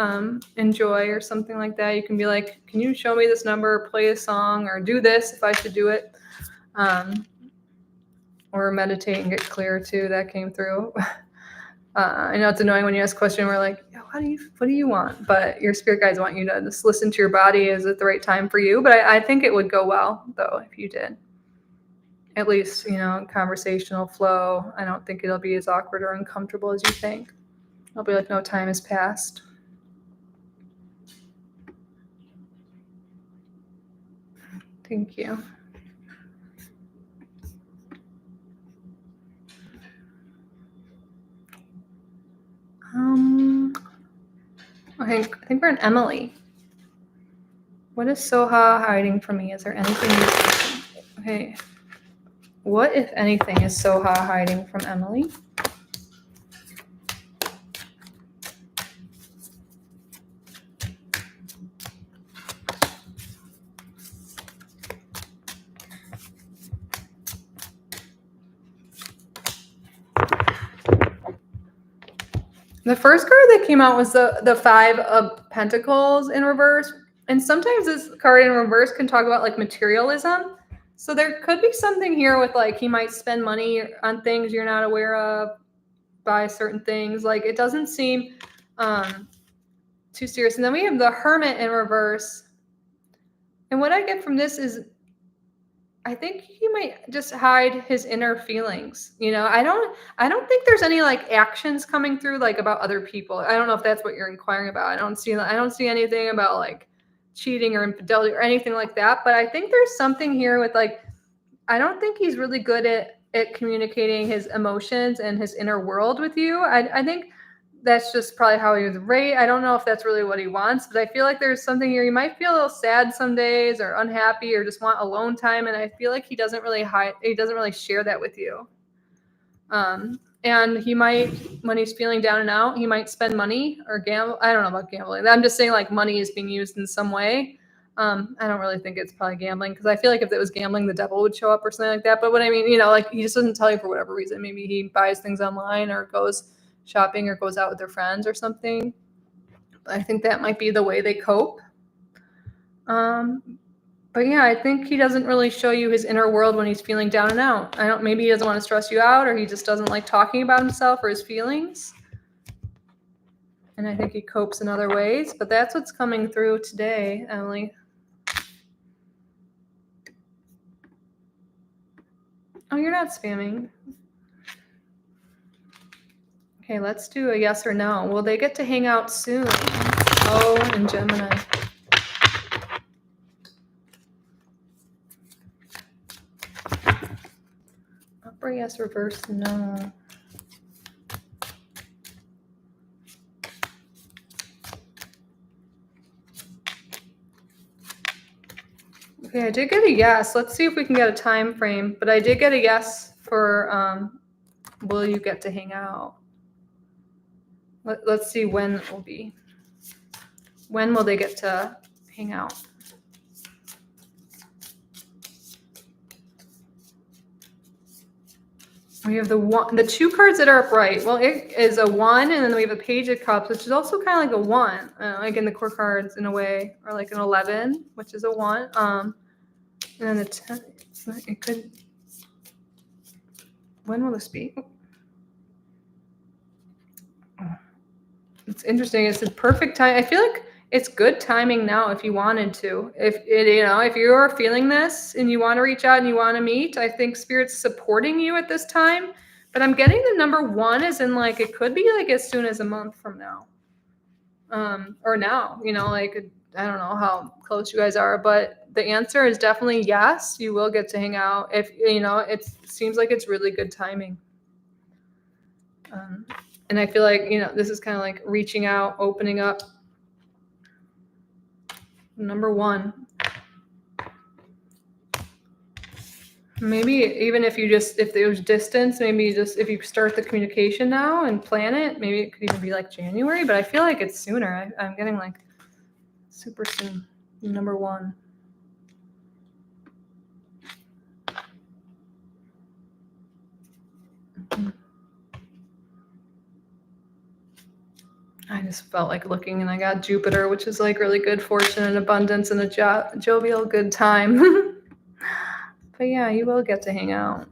enjoy or something like that. You can be like, can you show me this number, play a song, or do this if I should do it? Or meditate and get clear too. That came through. I know it's annoying when you ask a question. We're like, what do you want? But your spirit guides want you to just listen to your body. Is it the right time for you? But I think it would go well though if you did. At least, conversational flow. I don't think it'll be as awkward or uncomfortable as you think. I'll be like, no time has passed. Thank you. I think we're in Emily. What is Soha hiding from me? Is there anything? Okay. What, if anything, is Soha hiding from Emily? The first card that came out was the 5 of Pentacles in reverse. And sometimes this card in reverse can talk about materialism. So there could be something here with he might spend money on things you're not aware of, buy certain things. It doesn't seem too serious. And then we have the Hermit in reverse. And what I get from this is I think he might just hide his inner feelings. I don't think there's any actions coming through about other people. I don't know if that's what you're inquiring about. I don't see anything about cheating or infidelity or anything like that. But I think there's something here with I don't think he's really good at communicating his emotions and his inner world with you. I think that's just probably how he was raised. I don't know if that's really what he wants, but I feel like there's something here. He might feel a little sad some days or unhappy or just want alone time. And I feel like he doesn't really share that with you. And he might, when he's feeling down and out, he might spend money or gamble. I don't know about gambling. I'm just saying money is being used in some way. I don't really think it's probably gambling because I feel like if it was gambling, the devil would show up or something like that. But what I mean, he just doesn't tell you for whatever reason. Maybe he buys things online or goes shopping or goes out with their friends or something. I think that might be the way they cope. But yeah, I think he doesn't really show you his inner world when he's feeling down and out. Maybe he doesn't want to stress you out or he just doesn't like talking about himself or his feelings. And I think he copes in other ways, but that's what's coming through today, Emily. Oh, you're not spamming. Okay, let's do a yes or no. Will they get to hang out soon? Oh, and Gemini. Upper yes, reverse no. Okay, I did get a yes. Let's see if we can get a time frame. But I did get a yes for will you get to hang out? Let's see when it will be. When will they get to hang out? We have the 2 cards that are upright. Well, it is a 1, and then we have a Page of Cups, which is also kind of like a 1, like in the core cards in a way, or like an 11, which is a 1. And then the 10. It could. When will this be? It's interesting. It's the perfect time. I feel like it's good timing now if you wanted to. If you're feeling this and you want to reach out and you want to meet, I think Spirit's supporting you at this time. But I'm getting the number 1 as in like it could be like as soon as a month from now. Or now, like I don't know how close you guys are, but the answer is definitely yes, you will get to hang out. If it seems like it's really good timing. And I feel like, this is kind of like reaching out, opening up. Number 1. Maybe even if there's distance, maybe just if you start the communication now and plan it, maybe it could even be like January, but I feel like it's sooner. I'm getting like super soon. Number 1. I just felt like looking and I got Jupiter, which is like really good fortune and abundance and a jovial good time. But yeah, you will get to hang out.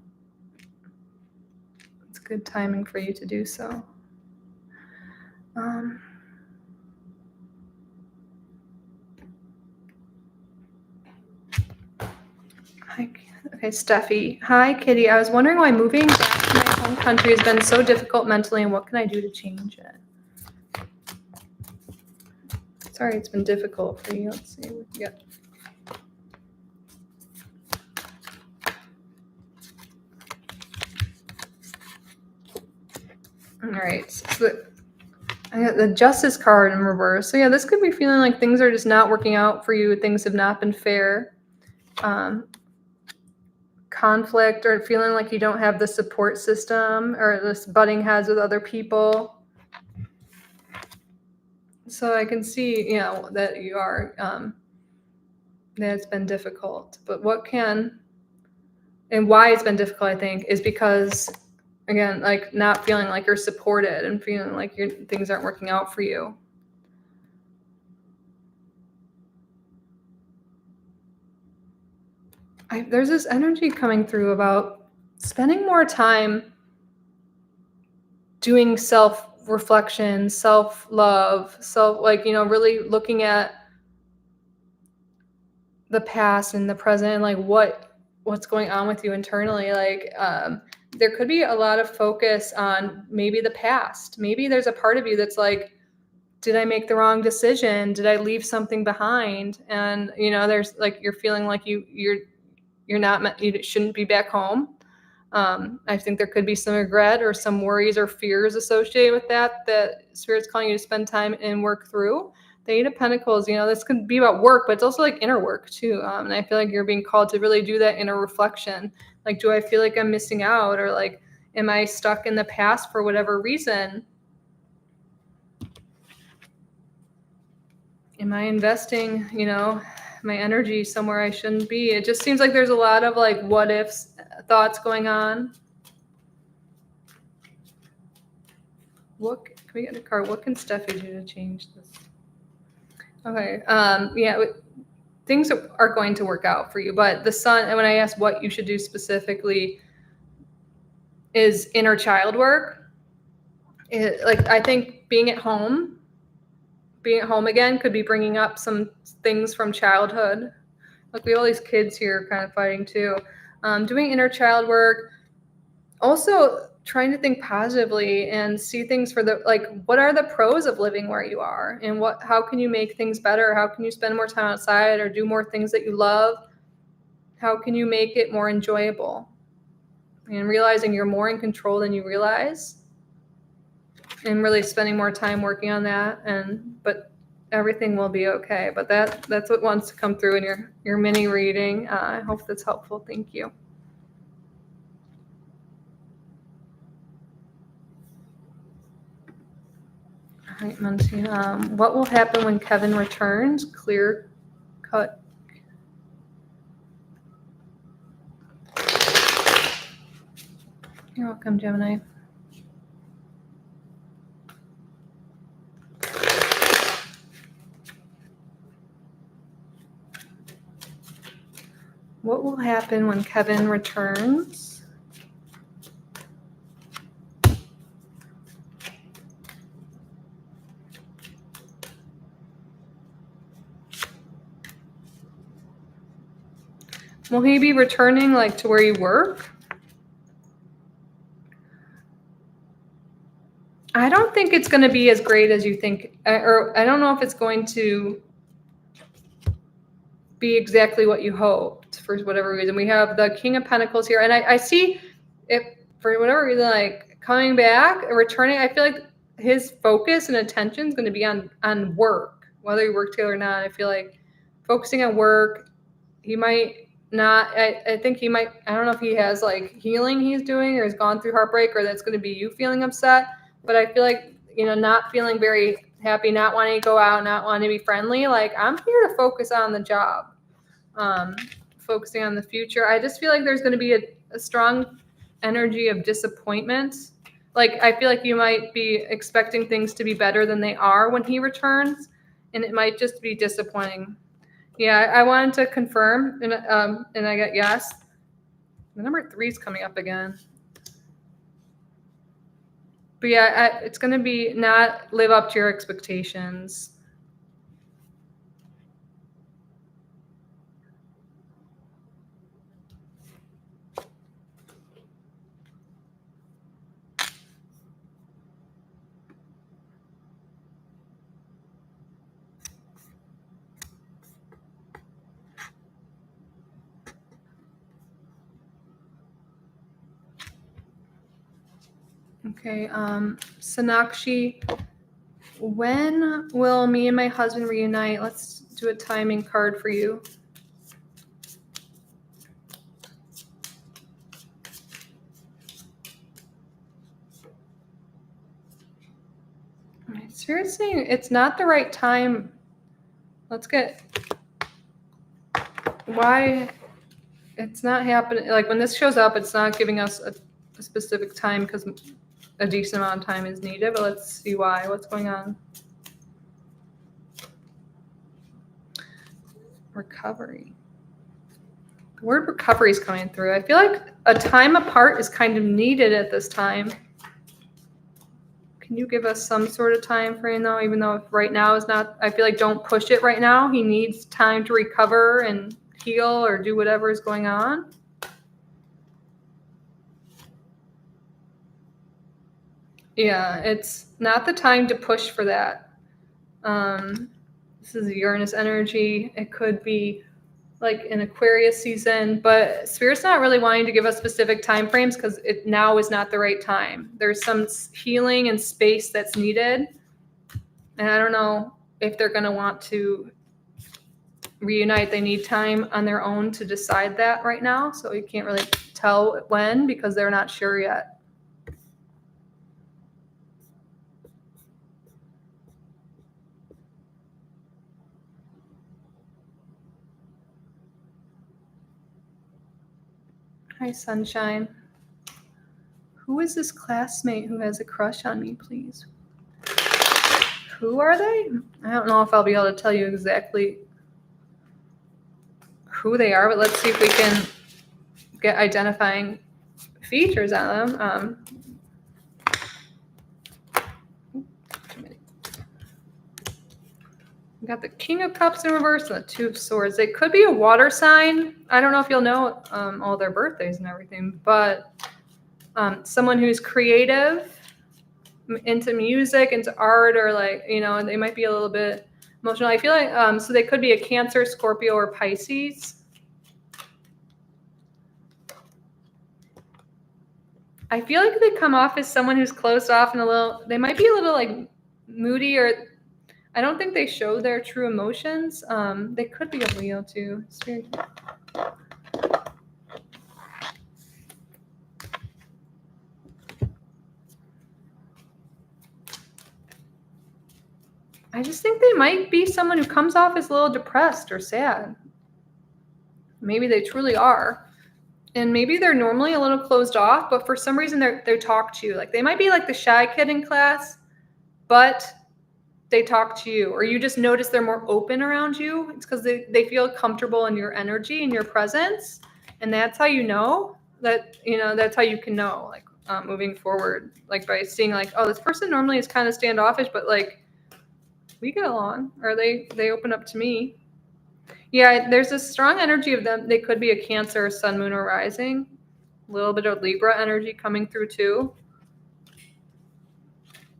It's good timing for you to do so. Okay, Steffi. Hi, Kitty. I was wondering why moving back to my home country has been so difficult mentally and what can I do to change it? Sorry, it's been difficult for you. Let's see. Yep. All right. So I got the Justice card in reverse. So yeah, this could be feeling like things are just not working out for you. Things have not been fair. Conflict or feeling like you don't have the support system or this butting heads with other people. So I can see, that you are, that it's been difficult. But and why it's been difficult, I think, is because, again, like not feeling like you're supported and feeling like things aren't working out for you. There's this energy coming through about spending more time doing self-reflection, self-love, really looking at the past and the present and like what's going on with you internally. Like there could be a lot of focus on maybe the past. Maybe there's a part of you that's like, did I make the wrong decision? Did I leave something behind? And there's like you're feeling like you shouldn't be back home. I think there could be some regret or some worries or fears associated with that Spirit's calling you to spend time and work through. The 8 of Pentacles, this could be about work, but it's also like inner work too. And I feel like you're being called to really do that inner reflection. Like, do I feel like I'm missing out, or like, am I stuck in the past for whatever reason? Am I investing, my energy somewhere I shouldn't be? It just seems like there's a lot of like what ifs thoughts going on. Can we get a card? What can Steffi do to change this? Okay. Things are going to work out for you, but the Sun, and when I asked what you should do specifically, is inner child work. I think being at home again could be bringing up some things from childhood. Like we have all these kids here kind of fighting too. Doing inner child work. Also trying to think positively and see things for what are the pros of living where you are, and how can you make things better? How can you spend more time outside or do more things that you love? How can you make it more enjoyable? And realizing you're more in control than you realize, and really spending more time working on that. But everything will be okay. But that's what wants to come through in your mini reading. I hope that's helpful. Thank you. All right, Monty. What will happen when Kevin returns? Clear cut. You're welcome, Gemini. What will happen when Kevin returns? Will he be returning like to where you work? I don't think it's going to be as great as you think, or I don't know if it's going to be exactly what you hoped for whatever reason. We have the King of Pentacles here, and I see if for whatever reason, like coming back and returning, I feel like his focus and attention is going to be on work, whether you work together or not. I feel like focusing on work, he might not. I think he might. I don't know if he has like healing he's doing, or has gone through heartbreak, or that's going to be you feeling upset. But I feel like not feeling very happy, not wanting to go out, not wanting to be friendly. Like, I'm here to focus on the job, focusing on the future. I just feel like there's going to be a strong energy of disappointment. Like, I feel like you might be expecting things to be better than they are when he returns, and it might just be disappointing. Yeah, I wanted to confirm, and I got yes. The number 3 is coming up again. But yeah, it's going to be not live up to your expectations. Okay, Sonakshi, when will me and my husband reunite? Let's do a timing card for you. Seriously, it's not the right time. Let's get why it's not happening. Like, when this shows up, it's not giving us a specific time because a decent amount of time is needed. But let's see why. What's going on? Recovery. The word recovery is coming through. I feel like a time apart is kind of needed at this time. Can you give us some sort of time frame though, even though right now is not, I feel like don't push it right now. He needs time to recover and heal or do whatever is going on. Yeah, it's not the time to push for that. This is Uranus energy. It could be like an Aquarius season, but Spirit's not really wanting to give us specific time frames because it now is not the right time. There's some healing and space that's needed, and I don't know if they're going to want to reunite. They need time on their own to decide that right now, so you can't really tell when because they're not sure yet. Hi, Sunshine. Who is this classmate who has a crush on me, please? Who are they? I don't know if I'll be able to tell you exactly who they are, but let's see if we can get identifying features on them. We got the King of Cups in reverse and the Two of Swords. They could be a water sign. I don't know if you'll know all their birthdays and everything, but someone who's creative, into music, into art, or like, they might be a little bit emotional. I feel like so they could be a Cancer, Scorpio, or Pisces. I feel like they come off as someone who's closed off and they might be a little like moody, or I don't think they show their true emotions. They could be a Leo too. I just think they might be someone who comes off as a little depressed or sad. Maybe they truly are. And maybe they're normally a little closed off, but for some reason they talk to you. Like, they might be like the shy kid in class, but they talk to you, or you just notice they're more open around you. It's because they feel comfortable in your energy and your presence. And that's how you know that, that's how you can know, like, moving forward, like by seeing like, oh, this person normally is kind of standoffish, but like we get along, or they open up to me. Yeah, there's a strong energy of them. They could be a Cancer, Sun, Moon, or Rising. A little bit of Libra energy coming through too.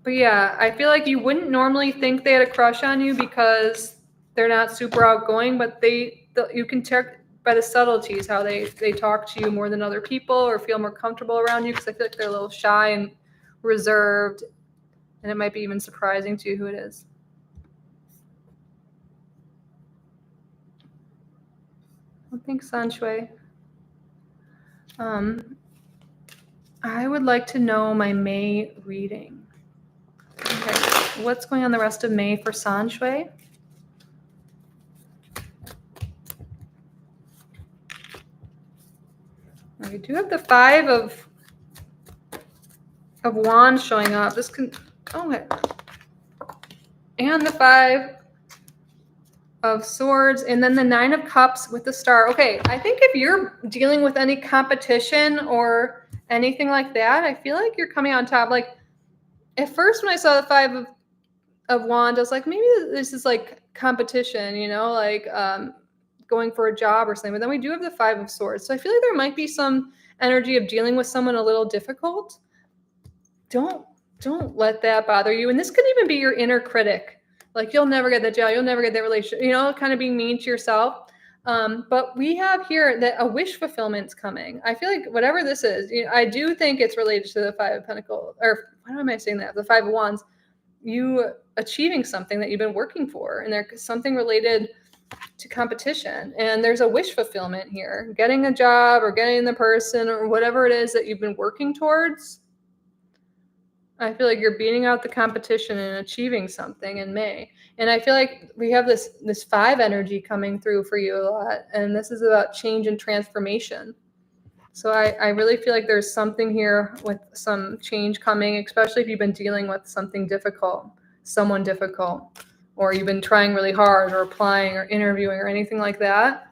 But yeah, I feel like you wouldn't normally think they had a crush on you because they're not super outgoing, but you can tell by the subtleties how they talk to you more than other people or feel more comfortable around you, because I feel like they're a little shy and reserved, and it might be even surprising to you who it is. Well, thanks, Sanshui. I would like to know my May reading. Okay, what's going on the rest of May for Sanshui? We do have the 5 of Wands showing up. This can, and the 5 of Swords, and then the 9 of Cups with the Star. Okay, I think if you're dealing with any competition or anything like that, I feel like you're coming on top. Like, at first when I saw the 5 of Wands, I was like, maybe this is like competition, like going for a job or something. But then we do have the 5 of Swords. So I feel like there might be some energy of dealing with someone a little difficult. Don't let that bother you. And this could even be your inner critic. Like, you'll never get that job, you'll never get that relationship, kind of being mean to yourself. But we have here that a wish fulfillment's coming. I feel like whatever this is, I do think it's related to the 5 of Pentacles, or why am I saying that? The 5 of Wands. You achieving something that you've been working for, and there's something related to competition, and there's a wish fulfillment here, getting a job or getting the person or whatever it is that you've been working towards. I feel like you're beating out the competition and achieving something in May. And I feel like we have this 5 energy coming through for you a lot, and this is about change and transformation. So I really feel like there's something here with some change coming, especially if you've been dealing with something difficult, someone difficult, or you've been trying really hard or applying or interviewing or anything like that.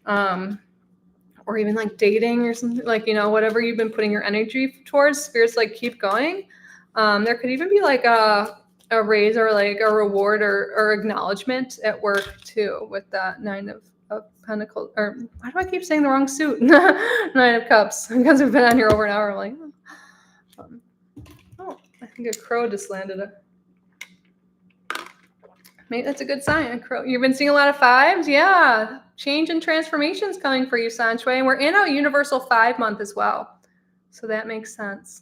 Or even like dating or something, like, whatever you've been putting your energy towards, Spirit's like, keep going. There could even be like a raise or like a reward or acknowledgement at work too, with that 9 of Pentacles. Or why do I keep saying the wrong suit? 9 of Cups, because we've been on here over an hour. I'm like, I think a crow just landed. Maybe that's a good sign. A crow. You've been seeing a lot of 5s? Yeah. Change and transformations coming for you, Sanshui. And we're in a universal 5 month as well. So that makes sense.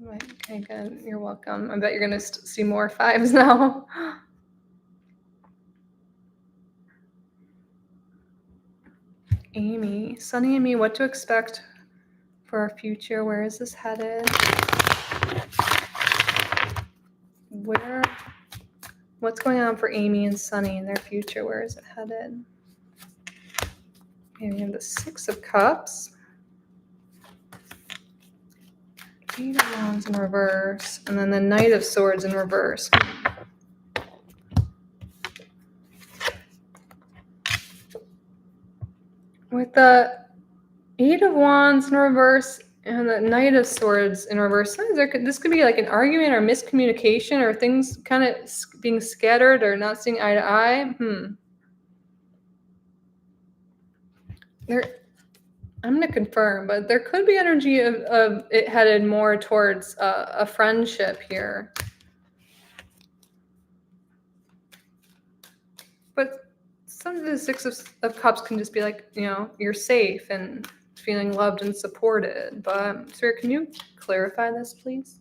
Okay, good. You're welcome. I bet you're going to see more 5s now. Amy, Sunny and me, what to expect for our future? Where is this headed? What's going on for Amy and Sunny in their future? Where is it headed? Okay, we have the 6 of Cups, 8 of Wands in reverse, and then the Knight of Swords in reverse. With the 8 of Wands in reverse and the Knight of Swords in reverse, this could be like an argument or miscommunication or things kind of being scattered or not seeing eye to eye. I'm going to confirm, but there could be energy of it headed more towards a friendship here. But some of the 6 of Cups can just be like, you're safe and feeling loved and supported. But, Spirit, can you clarify this, please?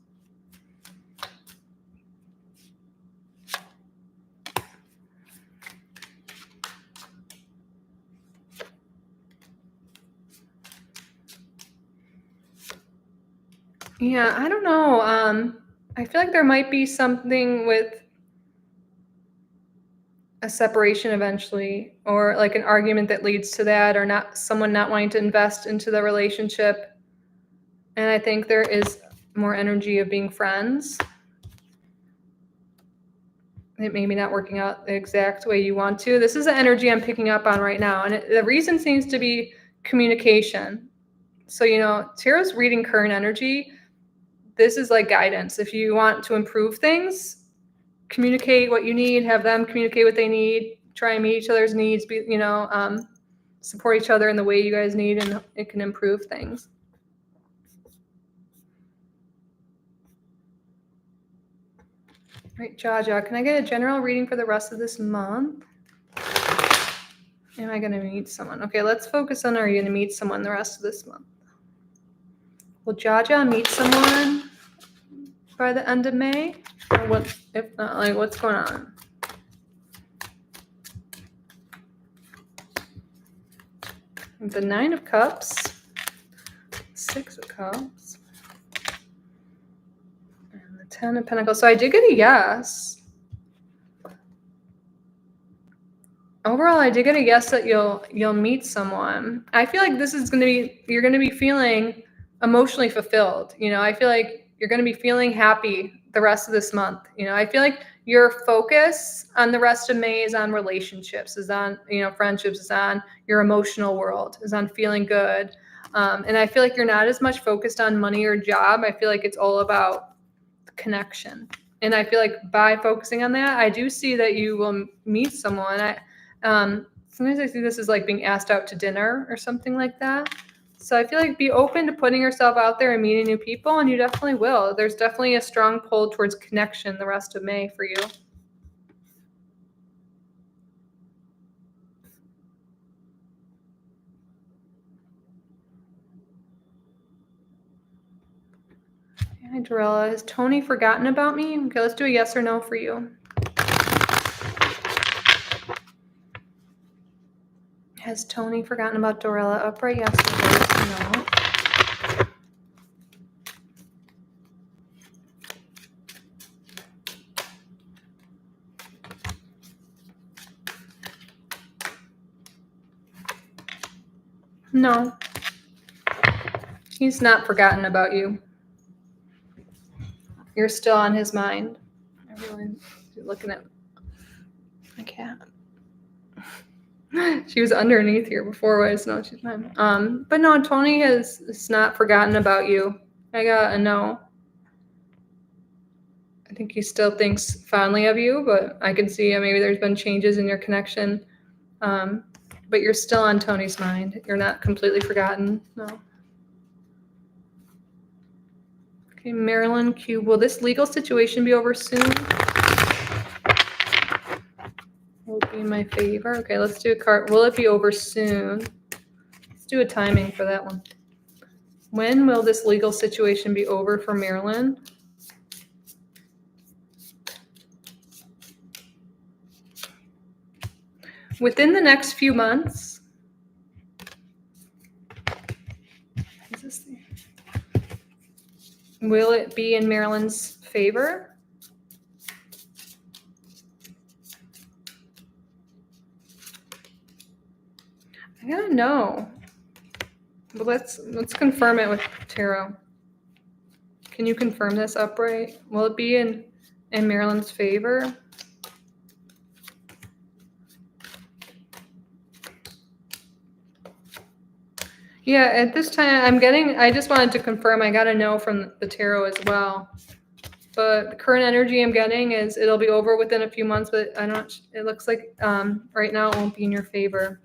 Yeah, I don't know. I feel like there might be something with a separation eventually, or like an argument that leads to that, or someone not wanting to invest into the relationship. And I think there is more energy of being friends. It may be not working out the exact way you want to. This is the energy I'm picking up on right now. And the reason seems to be communication. So, Tarot's reading current energy. This is like guidance. If you want to improve things, communicate what you need, have them communicate what they need, try and meet each other's needs, support each other in the way you guys need, and it can improve things. All right, Jaja, can I get a general reading for the rest of this month? Am I going to meet someone? Okay, let's focus on, are you going to meet someone the rest of this month? Will Jaja meet someone by the end of May? Or what, if not, like, what's going on? The 9 of Cups, 6 of Cups, and the 10 of Pentacles. So I did get a yes. Overall, I did get a yes that you'll meet someone. I feel like this is going to be, you're going to be feeling emotionally fulfilled. I feel like you're going to be feeling happy the rest of this month. I feel like your focus on the rest of May is on relationships, is on, friendships, is on your emotional world, is on feeling good. And I feel like you're not as much focused on money or job. I feel like it's all about connection. And I feel like by focusing on that, I do see that you will meet someone. Sometimes I see this as like being asked out to dinner or something like that. So I feel like be open to putting yourself out there and meeting new people, and you definitely will. There's definitely a strong pull towards connection the rest of May for you. Hi, Dorella. Has Tony forgotten about me? Okay, let's do a yes or no for you. Has Tony forgotten about Dorella? Upright yes or no. No. He's not forgotten about you. You're still on his mind. Everyone's looking at my cat. She was underneath here before, I just know she's mine. But no, Tony has not forgotten about you. I got a no. I think he still thinks fondly of you, but I can see maybe there's been changes in your connection. But you're still on Tony's mind. You're not completely forgotten. No. Okay, Marilyn Q. Will this legal situation be over soon? Will it be in my favor? Okay, let's do a card. Will it be over soon? Let's do a timing for that one. When will this legal situation be over for Marilyn? Within the next few months. Is this thing? Will it be in Marilyn's favor? I gotta know. But let's confirm it with tarot. Can you confirm this upright? Will it be in Marilyn's favor? Yeah, at this time I just wanted to confirm, I got a no from the tarot as well. But the current energy I'm getting is it'll be over within a few months, but it looks like right now it won't be in your favor.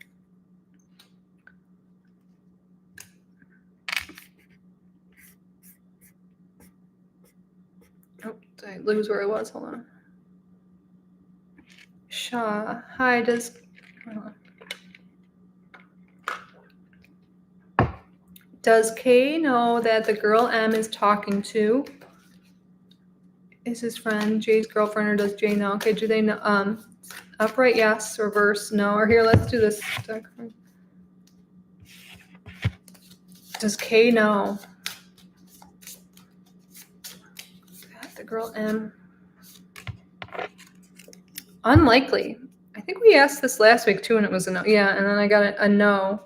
Oh, did I lose where I was? Hold on. Shaw. Hi, Does Kay know that the girl M is talking to is his friend Jay's girlfriend, or does Jay know? Okay, do they know? Upright yes, reverse no. Or here, let's do this. Does Kay know? The girl M. Unlikely. I think we asked this last week too, and it was a no. Yeah, and then I got a no.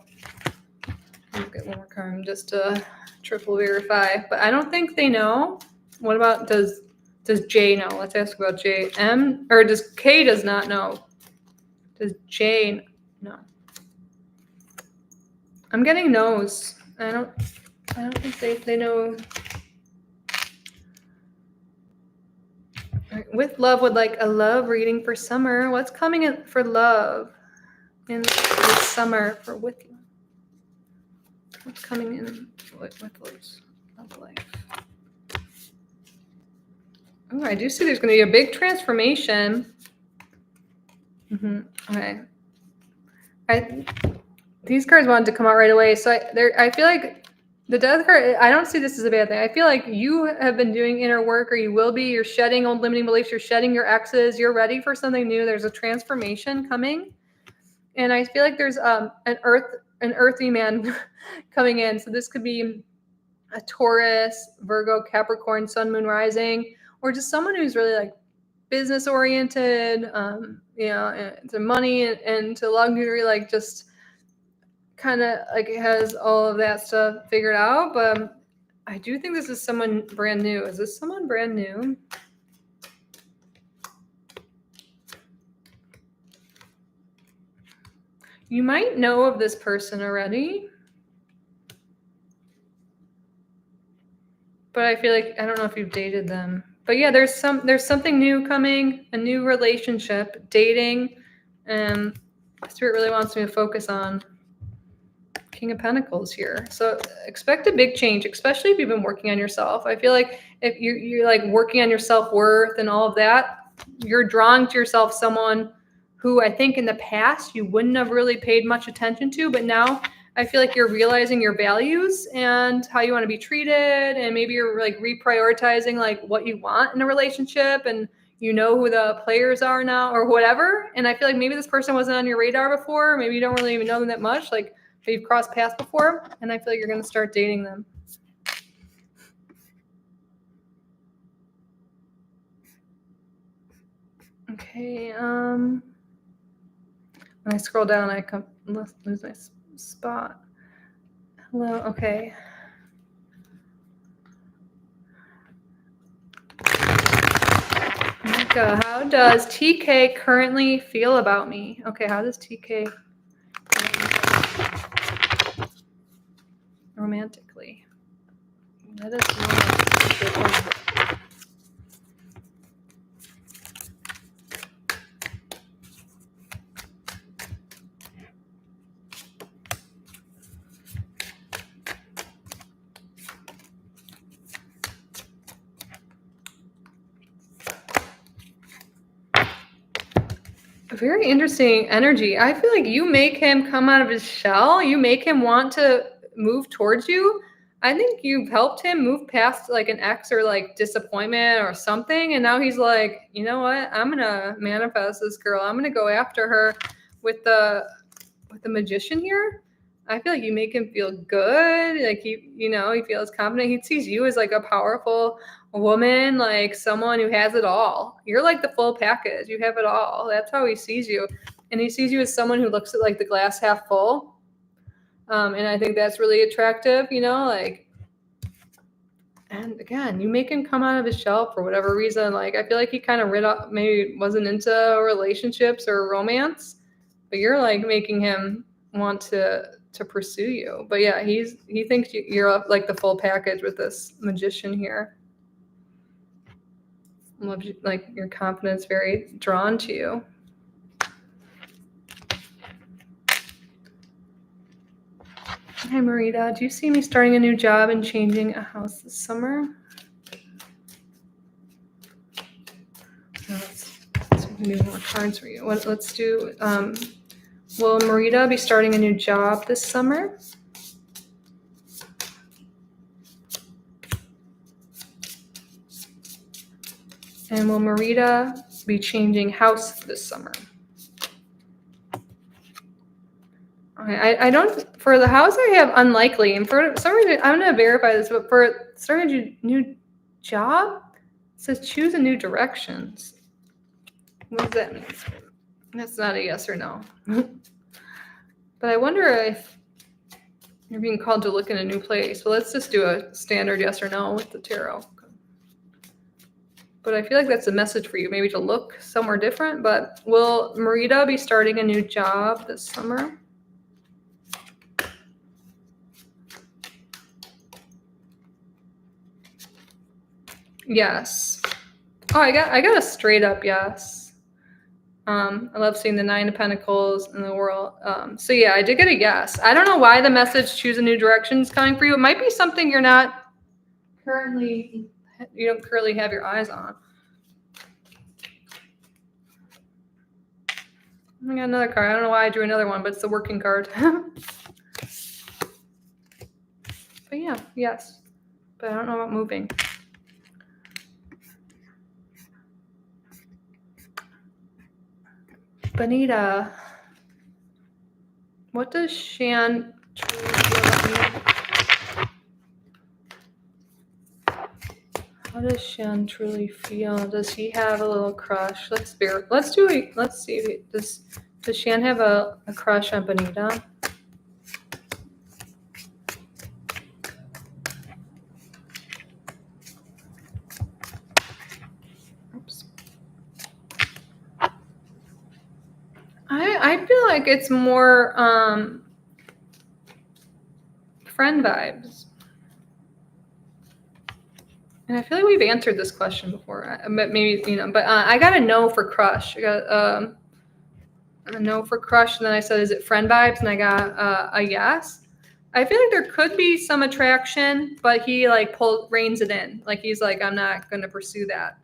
I'll get one more card just to triple verify. But I don't think they know. What about does Jay know? Let's ask about Jay. Or does Kay does not know? Does Jay know? I'm getting no's. I don't think they know. With love, would like a love reading for summer. What's coming in for love in this summer for with you? What's coming in with love life? Oh, I do see there's going to be a big transformation. Okay. These cards wanted to come out right away. So I feel like the death card, I don't see this as a bad thing. I feel like you have been doing inner work, or you will be. You're shedding old limiting beliefs. You're shedding your exes. You're ready for something new. There's a transformation coming. And I feel like there's an earthy man coming in. So this could be a Taurus, Virgo, Capricorn, Sun, Moon, Rising, or just someone who's really like business oriented, to money and to luxury, like just kind of like has all of that stuff figured out. But I do think this is someone brand new. Is this someone brand new? You might know of this person already, but I feel like I don't know if you've dated them. But yeah, there's something new coming, a new relationship, dating, and Spirit really wants me to focus on King of Pentacles here. So expect a big change, especially if you've been working on yourself. I feel like if you're like working on your self-worth and all of that, you're drawing to yourself someone who I think in the past you wouldn't have really paid much attention to, but now I feel like you're realizing your values and how you want to be treated, and maybe you're like reprioritizing like what you want in a relationship, and you know who the players are now or whatever. And I feel like maybe this person wasn't on your radar before. Maybe you don't really even know them that much. Like you've crossed paths before, and I feel like you're going to start dating them. Okay. When I scroll down, I lose my spot. Hello. Okay. Micah, how does TK currently feel about me? Okay, how does TK romantically? That is romantic. Very interesting energy. I feel like you make him come out of his shell. You make him want to move towards you. I think you've helped him move past like an ex or like disappointment or something. And now he's like, you know what? I'm going to manifest this girl. I'm going to go after her with the Magician here. I feel like you make him feel good. Like he feels confident. He sees you as like a powerful woman, like someone who has it all. You're like the full package. You have it all. That's how he sees you. And he sees you as someone who looks at like the glass half full. And I think that's really attractive, and again, you make him come out of his shell for whatever reason. Like, I feel like he kind of maybe wasn't into relationships or romance, but you're like making him want to pursue you. But yeah, he thinks you're like the full package with this Magician here. Loves you, like your confidence, very drawn to you. Hi, Marita. Do you see me starting a new job and changing a house this summer? Let's do more cards for you. Let's do, will Marita be starting a new job this summer? And will Marita be changing house this summer? Okay, I don't, for the house I have unlikely, and for some reason, I'm going to verify this, but for starting a new job, it says choose a new direction. What does that mean? That's not a yes or no. But I wonder if you're being called to look in a new place. Well, let's just do a standard yes or no with the tarot. But I feel like that's a message for you, maybe to look somewhere different. But will Marita be starting a new job this summer? Yes. Oh, I got a straight up yes. I love seeing the 9 of Pentacles in the world. So yeah, I did get a yes. I don't know why the message choose a new direction is coming for you. It might be something you don't currently have your eyes on. I got another card. I don't know why I drew another one, but it's the working card. But yeah, yes. But I don't know about moving. Bonita, what does Shan truly feel about you? How does Shan truly feel? Does he have a little crush? Let's see. Does Shan have a crush on Bonita? Oops. I feel like it's more friend vibes. And I feel like we've answered this question before, but maybe, but I got a no for crush. I got a no for crush, and then I said, is it friend vibes? And I got a yes. I feel like there could be some attraction, but he like reins it in. Like he's like, I'm not going to pursue that.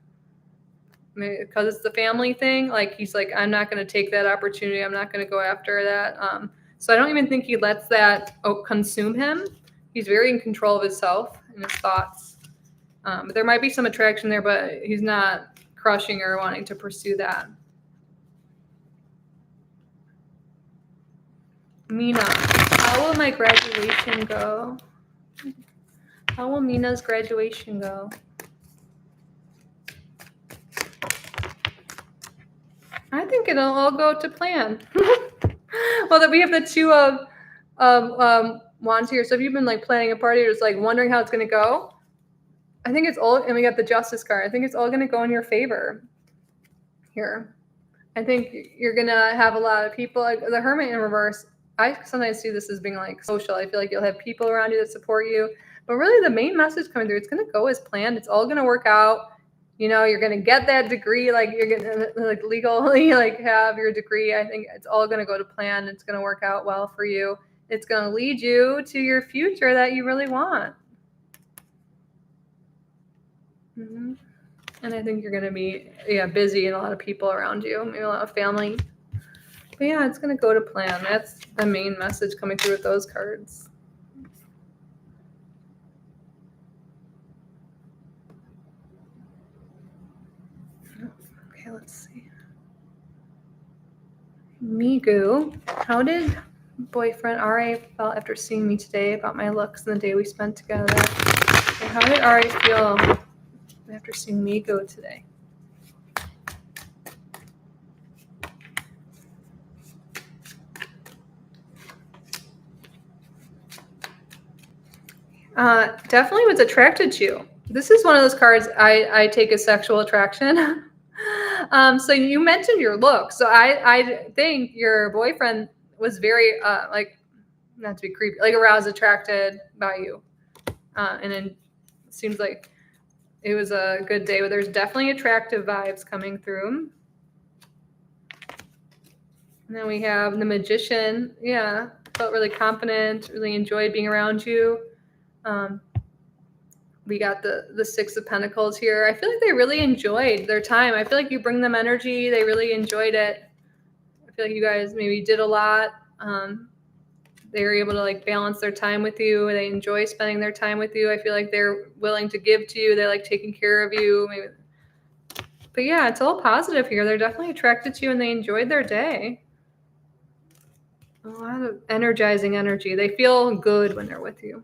Because it's the family thing. Like he's like, I'm not going to take that opportunity. I'm not going to go after that. So I don't even think he lets that consume him. He's very in control of himself and his thoughts. But there might be some attraction there, but he's not crushing or wanting to pursue that. Mina, how will my graduation go? How will Mina's graduation go? I think it'll all go to plan. Well, that we have the 2 of wands here. So if you've been like planning a party or just like wondering how it's going to go, I think it's all, and we got the Justice card. I think it's all going to go in your favor here. I think you're going to have a lot of people, like the Hermit in reverse. I sometimes see this as being like social. I feel like you'll have people around you that support you, but really the main message coming through, it's going to go as planned. It's all going to work out. You're going to get that degree, like you're going to like legally like have your degree. I think it's all going to go to plan. It's going to work out well for you. It's going to lead you to your future that you really want. Mm-hmm. And I think you're going to be busy and a lot of people around you, maybe a lot of family. But yeah, it's going to go to plan. That's the main message coming through with those cards. Okay, let's see. Migu, how did boyfriend Ari felt after seeing me today about my looks and the day we spent together? And how did Ari feel after seeing Migu today? Definitely was attracted to you. This is one of those cards I take as sexual attraction. So you mentioned your look. So I think your boyfriend was very like, not to be creepy, like aroused, attracted by you. And then it seems like it was a good day, but there's definitely attractive vibes coming through. And then we have the Magician. Yeah, felt really confident, really enjoyed being around you. We got the 6 of Pentacles here. I feel like they really enjoyed their time. I feel like you bring them energy. They really enjoyed it. I feel like you guys maybe did a lot. They were able to like balance their time with you. They enjoy spending their time with you. I feel like they're willing to give to you. They like taking care of you. Maybe. But yeah, it's all positive here. They're definitely attracted to you and they enjoyed their day. A lot of energizing energy. They feel good when they're with you.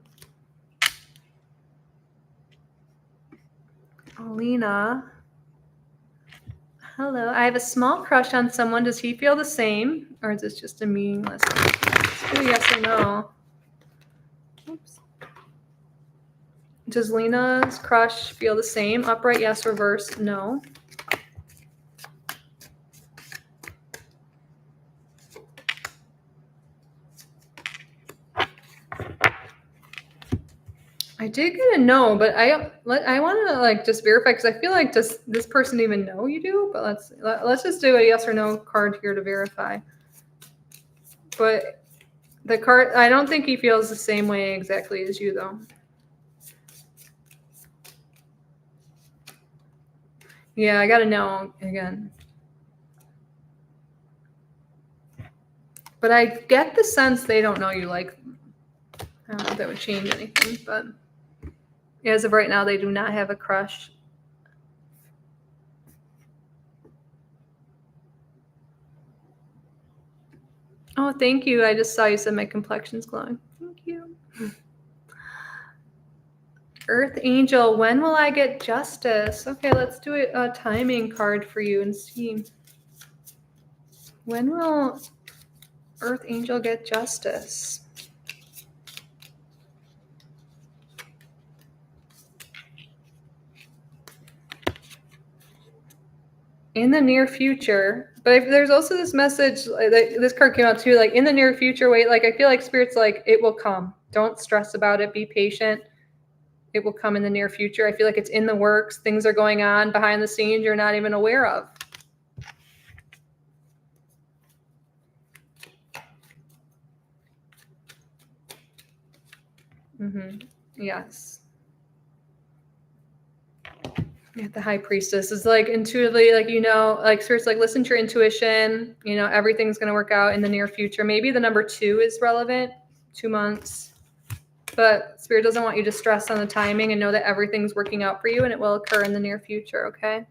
Alina. Hello. I have a small crush on someone. Does he feel the same? Or is this just a meaningless? Let's do a yes or no. Oops. Does Lena's crush feel the same? Upright, yes. Reverse, no. I did get a no, but I want to like just verify because I feel like does this person even know you do? But let's just do a yes or no card here to verify. But the card, I don't think he feels the same way exactly as you though. Yeah, I got a no again. But I get the sense they don't know you like. I don't know if that would change anything, but as of right now, they do not have a crush. Oh, thank you. I just saw you said my complexion's glowing. Thank you. Earth Angel, when will I get justice? Okay, let's do a timing card for you and see. When will Earth Angel get justice? In the near future. But there's also this message, this card came out too, like in the near future, wait, like I feel like Spirit's like, it will come. Don't stress about it. Be patient. It will come in the near future. I feel like it's in the works. Things are going on behind the scenes you're not even aware of. Yes. Yeah, the High Priestess is like intuitively, like, like Spirit's like, listen to your intuition. Everything's going to work out in the near future. Maybe the number 2 is relevant, 2 months. But Spirit doesn't want you to stress on the timing and know that everything's working out for you and it will occur in the near future, okay?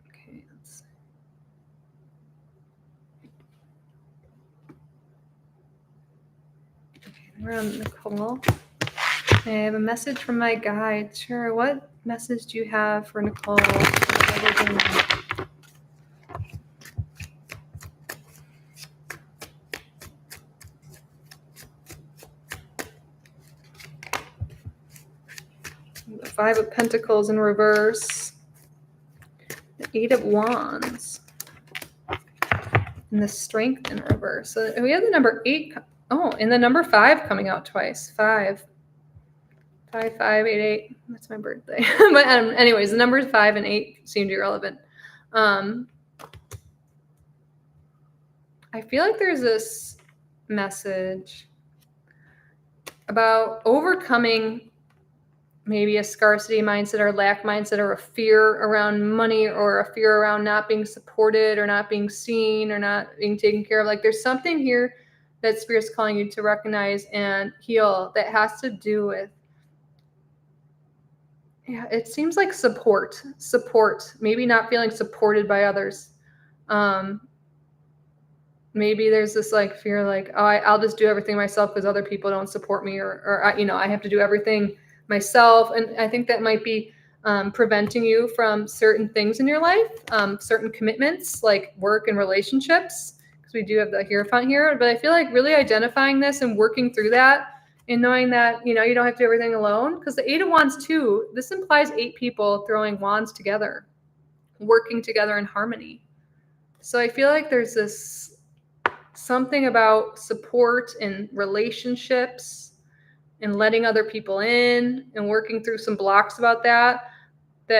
Okay, let's see. Okay, we're on Nicole. I have a message from my guide. Sure, what message do you have for Nicole? The 5 of Pentacles in reverse. The 8 of Wands. And the Strength in reverse. So we have the number 8. Oh, and the number 5 coming out twice. 5. 5, 5, 8, 8. That's my birthday. But anyways, the numbers 5 and 8 seem to be relevant. I feel like there's this message about overcoming maybe a scarcity mindset or lack mindset or a fear around money or a fear around not being supported or not being seen or not being taken care of. Like there's something here that Spirit's calling you to recognize and heal that has to do with, yeah, it seems like support, maybe not feeling supported by others. Maybe there's this like fear, like, oh, I'll just do everything myself because other people don't support me or I have to do everything myself. And I think that might be preventing you from certain things in your life, certain commitments like work and relationships, because we do have the Hierophant here. But I feel like really identifying this and working through that and knowing that, you don't have to do everything alone, because the 8 of Wands too, this implies 8 people throwing wands together, working together in harmony. So I feel like there's this something about support and relationships and letting other people in and working through some blocks about that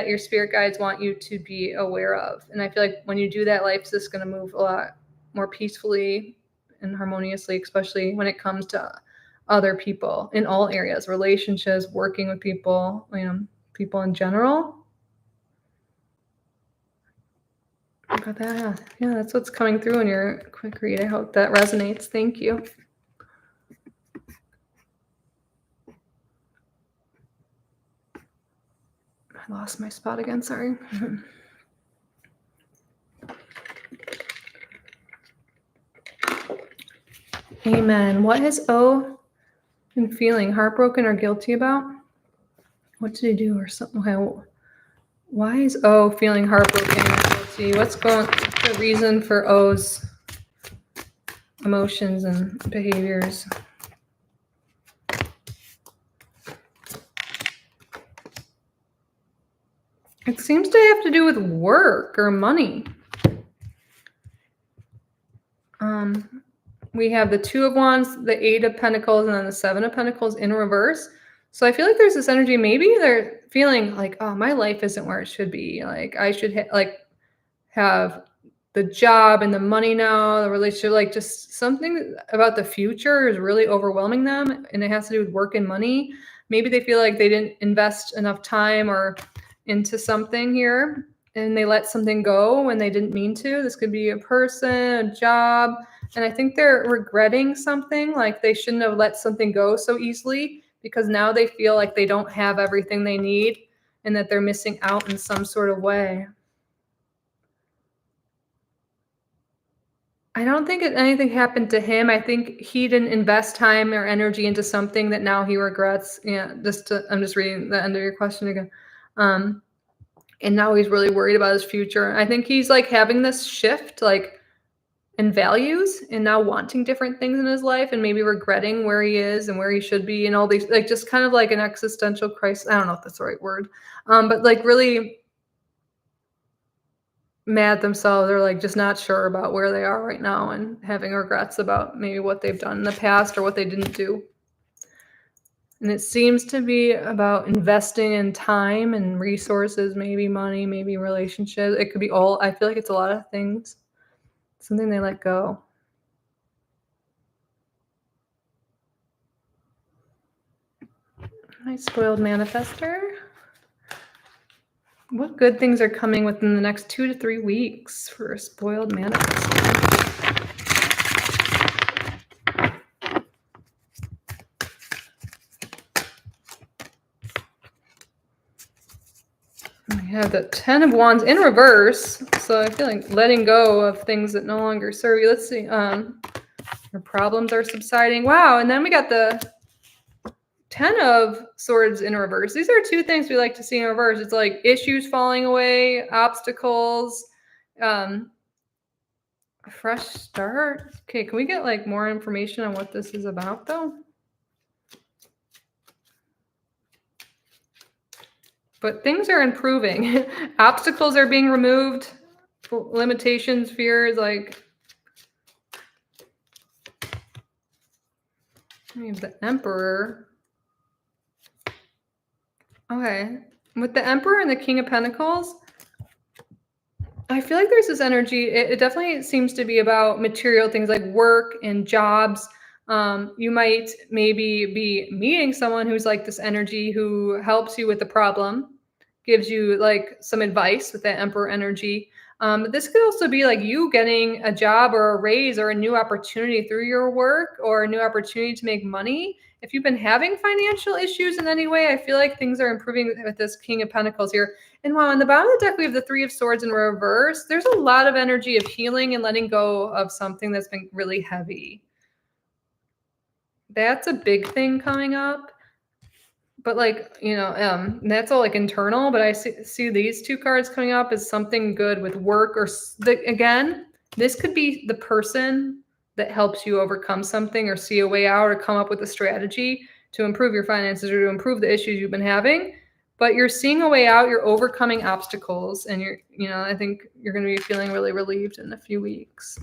your spirit guides want you to be aware of. And I feel like when you do that, life's just going to move a lot more peacefully and harmoniously, especially when it comes to other people in all areas, relationships, working with people, people in general. Got that. Yeah, that's what's coming through in your quick read. I hope that resonates. Thank you. I lost my spot again, sorry. Amen. What has O been feeling? Heartbroken or guilty about? What did he do or something? Okay. Why is O feeling heartbroken or guilty? What's the reason for O's emotions and behaviors? It seems to have to do with work or money. We have the Two of Wands, the Eight of Pentacles, and then the Seven of Pentacles in reverse. So I feel like there's this energy. Maybe they're feeling like, oh, my life isn't where it should be. Like I should have the job and the money now, the relationship, like just something about the future is really overwhelming them, and it has to do with work and money. Maybe they feel like they didn't invest enough time or into something here, and they let something go when they didn't mean to. This could be a person, a job, and I think they're regretting something, like they shouldn't have let something go so easily because now they feel like they don't have everything they need and that they're missing out in some sort of way. I don't think anything happened to him. I think he didn't invest time or energy into something that now he regrets. Yeah, I'm just reading the end of your question again. And now he's really worried about his future. I think he's like having this shift, like in values, and now wanting different things in his life, and maybe regretting where he is and where he should be, and all these, like, just kind of like an existential crisis. I don't know if that's the right word, but like really mad at themselves, or like just not sure about where they are right now and having regrets about maybe what they've done in the past or what they didn't do. And it seems to be about investing in time and resources, maybe money, maybe relationships. It could be all, I feel like it's a lot of things. Something they let go. My spoiled manifester. What good things are coming within the next 2 to 3 weeks for a spoiled manifester? I have the Ten of Wands in reverse, so I feel like letting go of things that no longer serve you. Let's see. Your problems are subsiding. Wow, and then we got the Ten of Swords in reverse. These are two things we like to see in reverse. It's like issues falling away, obstacles, a fresh start. Okay, can we get like more information on what this is about though? But things are improving. Obstacles are being removed. Limitations, fears, like I have the Emperor. Okay. With the Emperor and the King of Pentacles, I feel like there's this energy. It definitely seems to be about material things like work and jobs. You might maybe be meeting someone who's like this energy who helps you with the problem, gives you like some advice with that Emperor energy. But this could also be like you getting a job or a raise or a new opportunity through your work or a new opportunity to make money. If you've been having financial issues in any way, I feel like things are improving with this King of Pentacles here. And wow, on the bottom of the deck, we have the Three of Swords in reverse. There's a lot of energy of healing and letting go of something that's been really heavy. That's a big thing coming up. But like, that's all like internal, but I see these two cards coming up as something good with work or again, this could be the person that helps you overcome something or see a way out or come up with a strategy to improve your finances or to improve the issues you've been having. But you're seeing a way out, you're overcoming obstacles, and I think you're going to be feeling really relieved in a few weeks.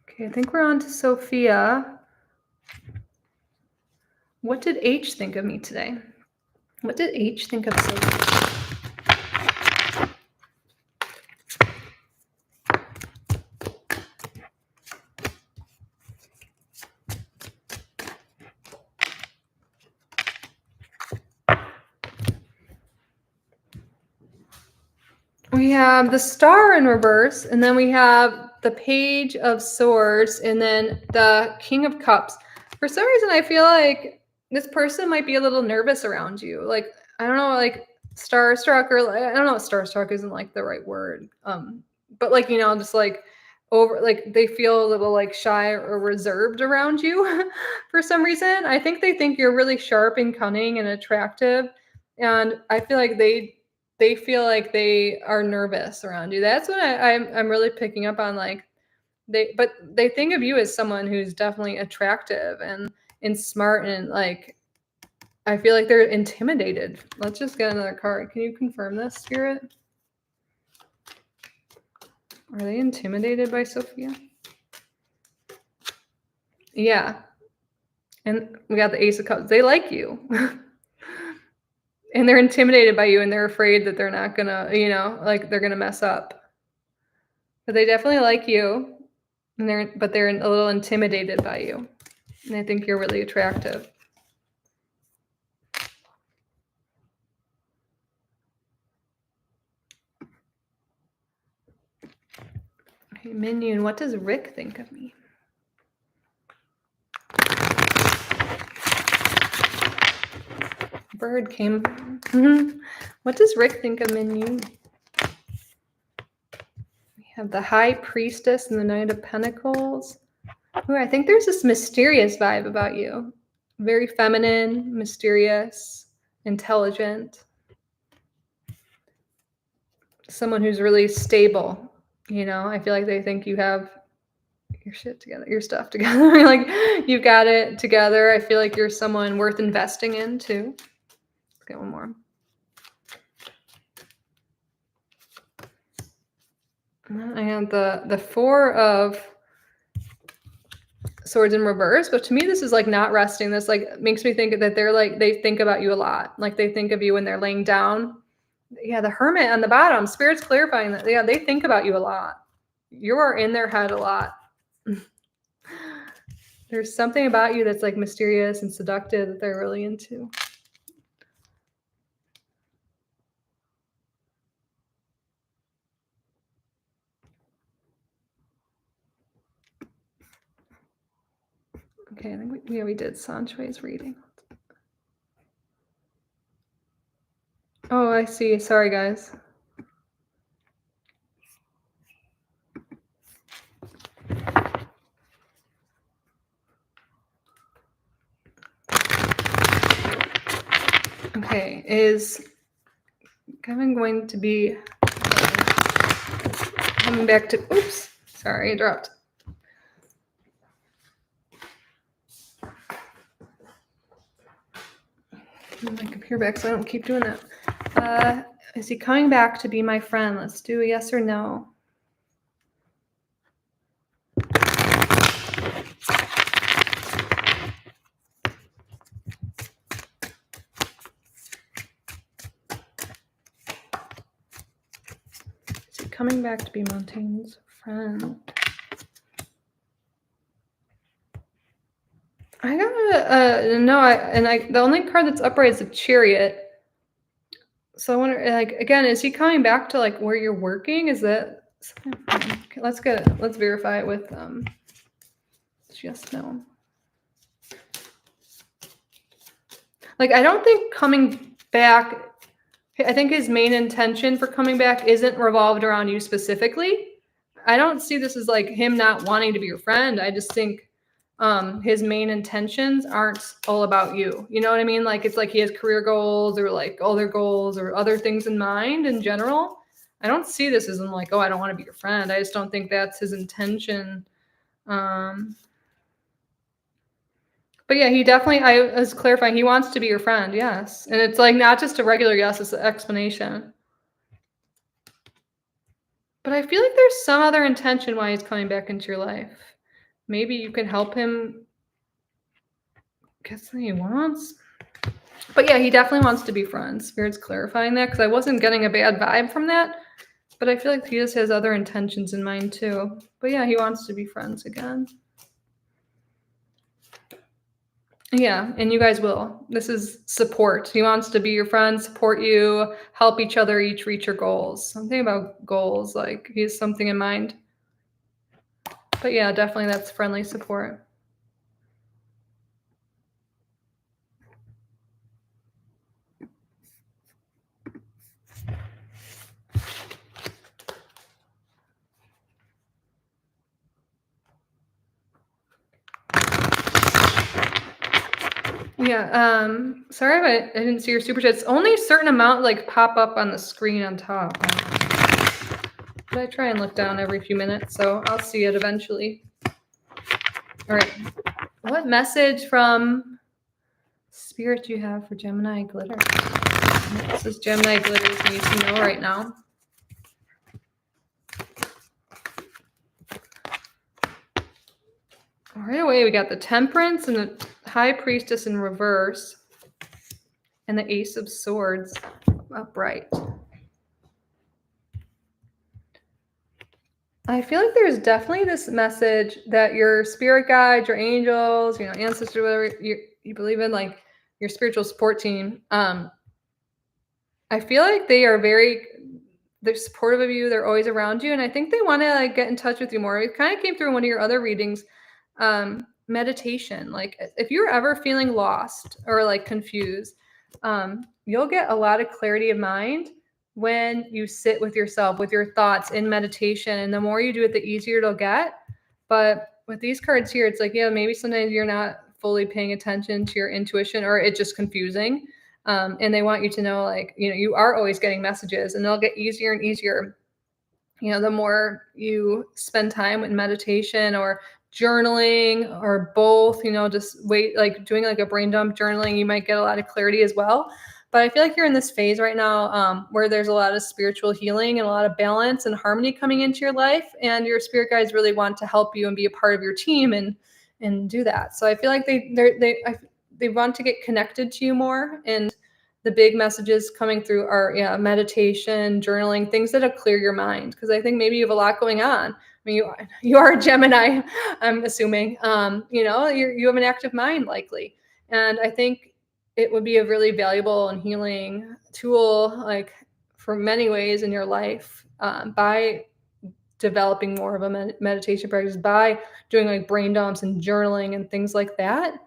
Okay, I think we're on to Sophia. What did H think of me today? What did H think of Sophia? We have the Star in reverse, and then we have the Page of Swords, and then the King of Cups. For some reason, I feel like this person might be a little nervous around you. Like, I don't know, like starstruck, or I don't know, starstruck isn't like the right word. But like, just like over, like they feel a little like shy or reserved around you for some reason. I think they think you're really sharp and cunning and attractive. And I feel like they feel like they are nervous around you. That's what I'm really picking up on. Like they think of you as someone who's definitely attractive, and and smart and like, I feel like they're intimidated. Let's just get another card. Can you confirm this, Spirit? Are they intimidated by Sophia? Yeah. And we got the Ace of Cups. They like you. And they're intimidated by you, and they're afraid that they're not gonna, you know, like they're gonna mess up. But they definitely like you, and they're a little intimidated by you. And I think you're really attractive. Okay, Minion, what does Rick think of me? Bird came. What does Rick think of Minion? We have the High Priestess and the Knight of Pentacles. Ooh, I think there's this mysterious vibe about you. Very feminine, mysterious, intelligent. Someone who's really stable. You know, I feel like they think you have your shit together, your stuff together. Like you've got it together. I feel like you're someone worth investing in too. Let's get one more. I have the Four of Swords in reverse, but to me this is like not resting. This like makes me think that they're like, they think about you a lot. Like they think of you when they're laying down. Yeah, the Hermit on the bottom. Spirit's clarifying that. Yeah, they think about you a lot. You are in their head a lot. There's something about you that's like mysterious and seductive that they're really into. Okay, I think we did Sanchui's reading. Oh, I see. Sorry, guys. Okay, is Kevin going to be coming back to, oops, sorry, I dropped. My computer back so I don't keep doing that. Is he coming back to be my friend? Let's do a yes or no. Is he coming back to be Montaigne's friend? I got a no. The only card that's upright is the Chariot. So I wonder, like, again, is he coming back to like where you're working? Is that? Okay, let's verify it with just no. Like, I don't think coming back. I think his main intention for coming back isn't revolved around you specifically. I don't see this as like him not wanting to be your friend. I just think his main intentions aren't all about you. You know what I mean? Like it's like he has career goals or like other goals or other things in mind in general. I don't see this as in like, oh, I don't want to be your friend. I just don't think that's his intention. But yeah, he definitely, I was clarifying, he wants to be your friend, yes. And it's like not just a regular yes, it's an explanation. But I feel like there's some other intention why he's coming back into your life. Maybe you can help him get something he wants. But yeah, he definitely wants to be friends. Spirit's clarifying that because I wasn't getting a bad vibe from that. But I feel like he just has other intentions in mind too. But yeah, he wants to be friends again. Yeah, and you guys will. This is support. He wants to be your friend, support you, help each other each reach your goals. Something about goals, like he has something in mind. But yeah, definitely that's friendly support. Yeah, sorry if I didn't see your super chats. Only a certain amount like pop up on the screen on top. But I try and look down every few minutes, so I'll see it eventually. All right, What message from Spirit do you have for Gemini glitter? This is Gemini glitters need to know right now. Right away, we got the Temperance and the High Priestess in reverse, and the Ace of Swords upright. I feel like there's definitely this message that your spirit guides, your angels, ancestors, whatever you believe in, like your spiritual support team. I feel like they're supportive of you. They're always around you, and I think they want to like get in touch with you more. It kind of came through in one of your other readings. Meditation. Like if you're ever feeling lost or like confused, you'll get a lot of clarity of mind when you sit with yourself, with your thoughts in meditation. And the more you do it, the easier it'll get. But with these cards here, it's like, yeah, maybe sometimes you're not fully paying attention to your intuition, or it's just confusing. And they want you to know, like, you are always getting messages, and they'll get easier and easier. The more you spend time in meditation or journaling or both, just doing like a brain dump journaling, you might get a lot of clarity as well. But I feel like you're in this phase right now where there's a lot of spiritual healing and a lot of balance and harmony coming into your life, and your spirit guides really want to help you and be a part of your team and do that. So I feel like they want to get connected to you more, and the big messages coming through are meditation, journaling, things that'll clear your mind, because I think maybe you have a lot going on. I mean, you are a Gemini, I'm assuming. You have an active mind likely, and I think it would be a really valuable and healing tool, like for many ways in your life, by developing more of a meditation practice, by doing like brain dumps and journaling and things like that.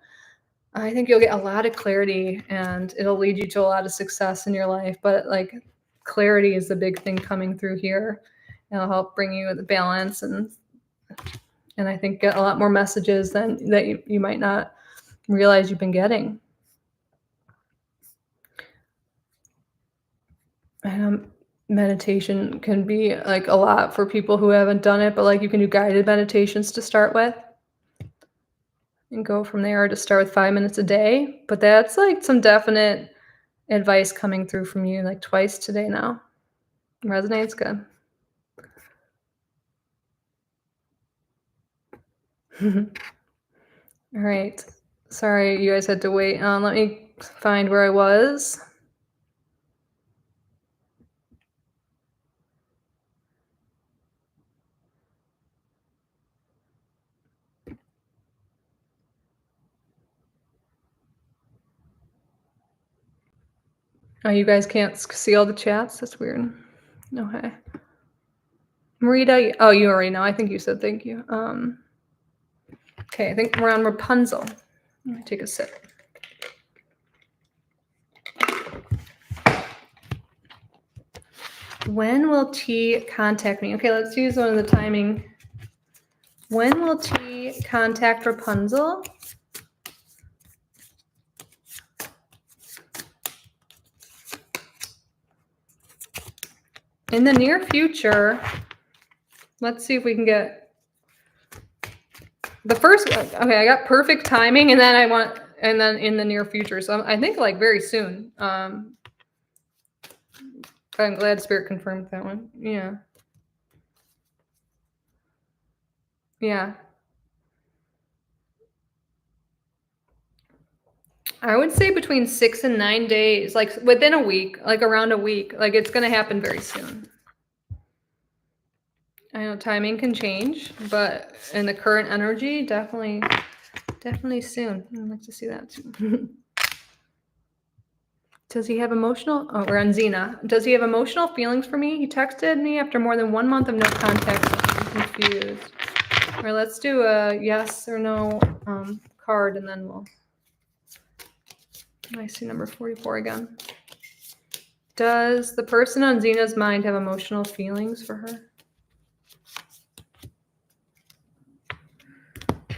I think you'll get a lot of clarity, and it'll lead you to a lot of success in your life. But like clarity is the big thing coming through here. It'll help bring you the balance, and I think get a lot more messages than that you might not realize you've been getting. Meditation can be like a lot for people who haven't done it, but like you can do guided meditations to start with and go from there, to start with 5 minutes a day. But that's like some definite advice coming through from you like twice today now. Resonates good. All right. Sorry, you guys had to wait. Let me find where I was. Oh, you guys can't see all the chats? That's weird. Okay. Marita, oh, you already know. I think you said thank you. Okay, I think we're on Rapunzel. Let me take a sip. When will T contact me? Okay, let's use one of the timing. When will T contact Rapunzel? In the near future. Let's see if we can get the first. Okay, I got perfect timing, and then in the near future. So I think like very soon. I'm glad Spirit confirmed that one. Yeah. Yeah. I would say between 6 and 9 days, like within a week, like around a week. Like it's going to happen very soon. I know timing can change, but in the current energy, definitely soon. I'd like to see that too. Does he have emotional? Oh, we're on Xena. Does he have emotional feelings for me? He texted me after more than 1 month of no contact. I'm confused. All right, let's do a yes or no card, and then we'll. I see number 44 again. Does the person on Xena's mind have emotional feelings for her?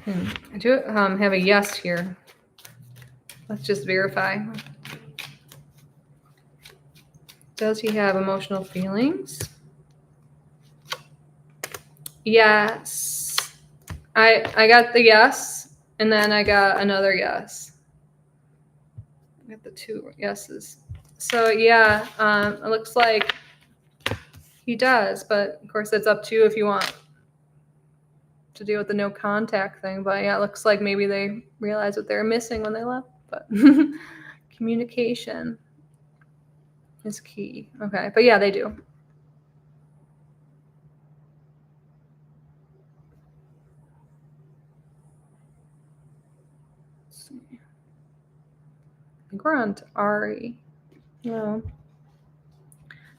I do have a yes here. Let's just verify. Does he have emotional feelings? Yes. I got the yes, And then I got another yes. I got the 2 yeses. So yeah, it looks like he does, but of course it's up to you if you want to deal with the no contact thing. But yeah, it looks like maybe they realized what they were missing when they left. But communication is key. Okay, but yeah, they do. Let's see. I think we're on to Ari. No.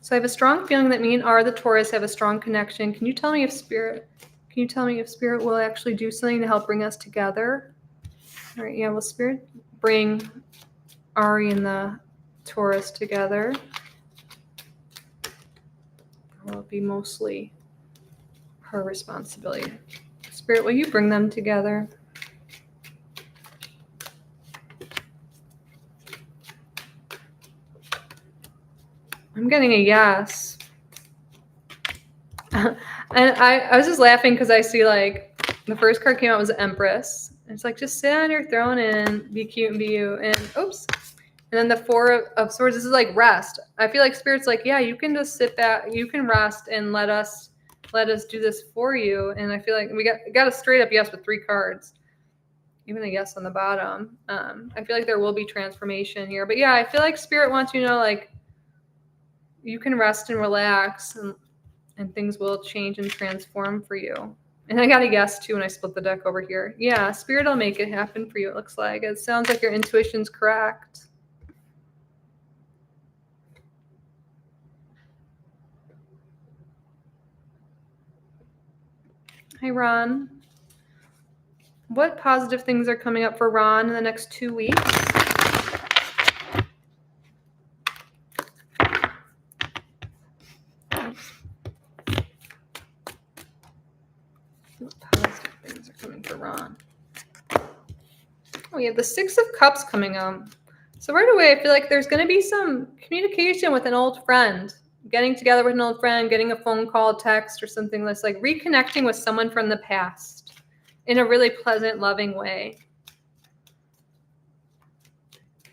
So I have a strong feeling that me and R, the Taurus, have a strong connection. Can you tell me if spirit will actually do something to help bring us together? All right, yeah, will spirit bring Ari and the Taurus together? Or will it be mostly her responsibility? Spirit, will you bring them together? I'm getting a yes. And I was just laughing because I see like the first card came out was the Empress. And it's like, just sit on your throne and be cute and be you. And oops. And then the 4 of Swords, this is like rest. I feel like Spirit's like, yeah, you can just sit back, you can rest and let us do this for you. And I feel like we got a straight up yes with 3 cards. Even a yes on the bottom. I feel like there will be transformation here. But yeah, I feel like Spirit wants you to know, like, you can rest and relax and things will change and transform for you. And I got a yes too when I split the deck over here. Yeah, Spirit will make it happen for you, it looks like. It sounds like your intuition's correct. Hi, Ron. What positive things are coming up for Ron in the next 2 weeks? What positive things are coming for Ron? Oh, we have the 6 of Cups coming up. So right away, I feel like there's going to be some communication with an old friend. Getting together with an old friend, getting a phone call, text, or something that's like reconnecting with someone from the past in a really pleasant, loving way.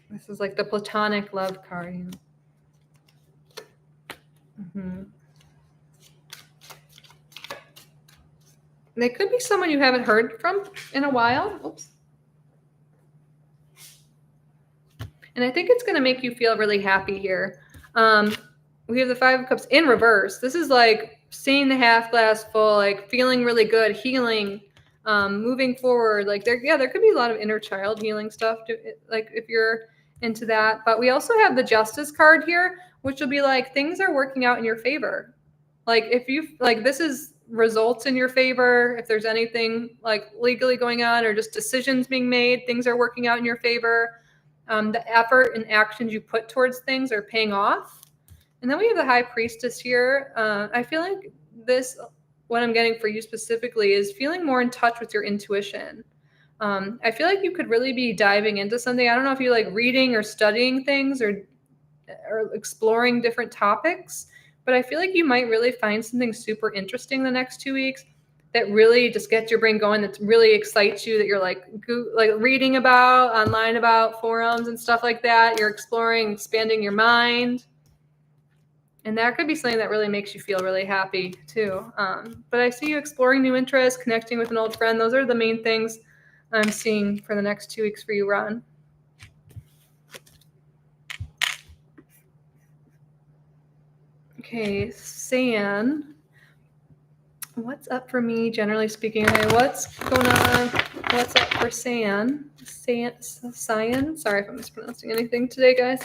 This is like the platonic love card. They could be someone you haven't heard from in a while. Oops. And I think it's going to make you feel really happy here. We have the 5 of Cups in reverse. This is like seeing the half glass full, like feeling really good, healing, moving forward. Like there could be a lot of inner child healing stuff, like if you're into that. But we also have the Justice card here, which will be like things are working out in your favor. Like if you like this is results in your favor. If there's anything like legally going on or just decisions being made, things are working out in your favor. The effort and actions you put towards things are paying off. And then we have the High Priestess here. I feel like what I'm getting for you specifically is feeling more in touch with your intuition. I feel like you could really be diving into something. I don't know if you like reading or studying things or exploring different topics, but I feel like you might really find something super interesting the next 2 weeks that really just gets your brain going, that really excites you, that you're like reading about online about forums and stuff like that. You're exploring, expanding your mind. And that could be something that really makes you feel really happy too. But I see you exploring new interests, connecting with an old friend. Those are the main things I'm seeing for the next 2 weeks for you, Ron. Okay, San. What's up for me, generally speaking? Okay, what's going on? What's up for San? Cyan? Sorry if I'm mispronouncing anything today, guys.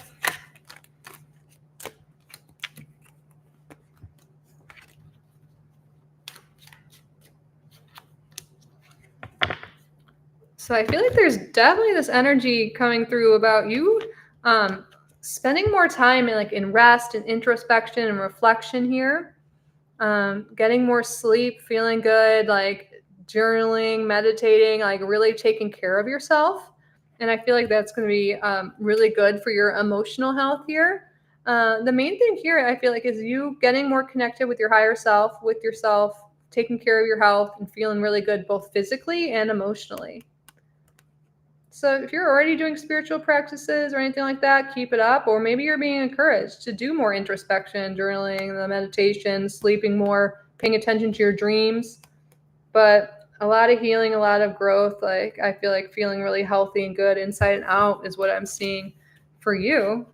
So I feel like there's definitely this energy coming through about you spending more time in rest and introspection and reflection here. Getting more sleep, feeling good, like journaling, meditating, like really taking care of yourself. And I feel like that's going to be really good for your emotional health here. The main thing here, I feel like, is you getting more connected with your higher self, with yourself, taking care of your health and feeling really good, both physically and emotionally. So if you're already doing spiritual practices or anything like that, keep it up. Or maybe you're being encouraged to do more introspection, journaling, the meditation, sleeping more, paying attention to your dreams. But a lot of healing, a lot of growth. Like I feel like feeling really healthy and good inside and out is what I'm seeing for you.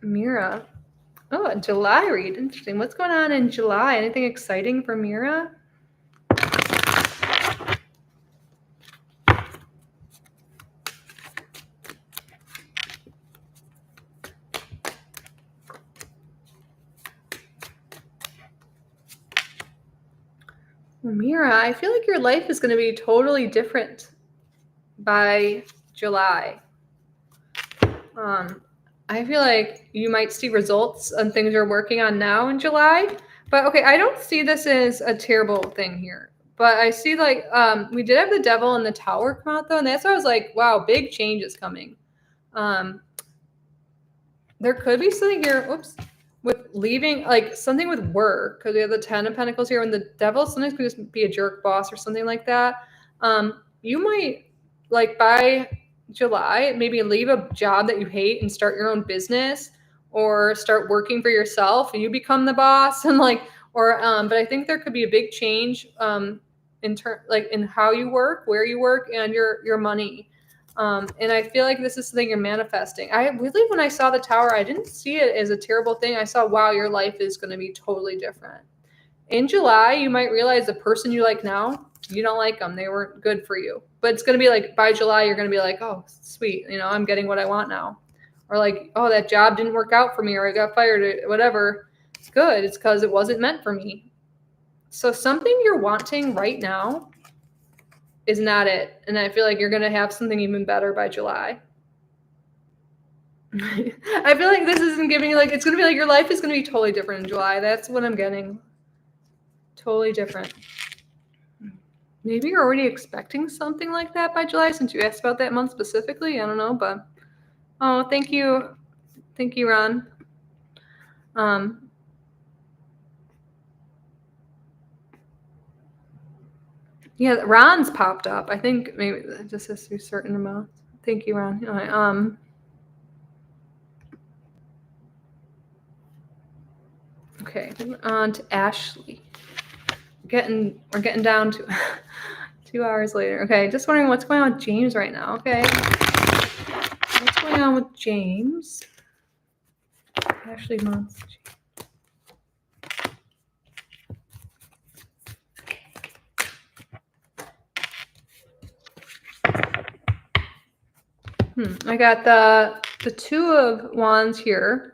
Mira. Oh, a July read. Interesting. What's going on in July? Anything exciting for Mira? Mira, I feel like your life is going to be totally different by July. I feel like you might see results on things you're working on now in July. But okay, I don't see this as a terrible thing here. But I see like we did have the devil and the tower come out though, and that's why I was like, wow, big change is coming. There could be something here, oops, with leaving, like something with work, because we have the 10 of Pentacles here, and the devil sometimes could just be a jerk boss or something like that. You might, like by July, maybe leave a job that you hate and start your own business, or start working for yourself and you become the boss, and like, or but I think there could be a big change in how you work, where you work, and your money. And I feel like this is something you're manifesting. I really, when I saw the tower, I didn't see it as a terrible thing. I saw, wow, your life is going to be totally different. In July, you might realize the person you like now, you don't like them. They weren't good for you. But it's going to be like, by July, you're going to be like, oh, sweet. You know, I'm getting what I want now. Or like, oh, that job didn't work out for me, or I got fired, or whatever. It's good. It's because it wasn't meant for me. So something you're wanting right now is not it. And I feel like you're going to have something even better by July. I feel like this isn't giving you, like, it's going to be like your life is going to be totally different in July. That's what I'm getting. Totally different. Maybe you're already expecting something like that by July, since you asked about that month specifically. I don't know, but oh, thank you. Thank you, Ron. Yeah, Ron's popped up. I think maybe it just has to be a certain amount. Thank you, Ron. Okay, on to Ashley. We're getting down to 2 hours later. Okay, just wondering what's going on with James right now. Okay, what's going on with James? Ashley months. I got the 2 of Wands here.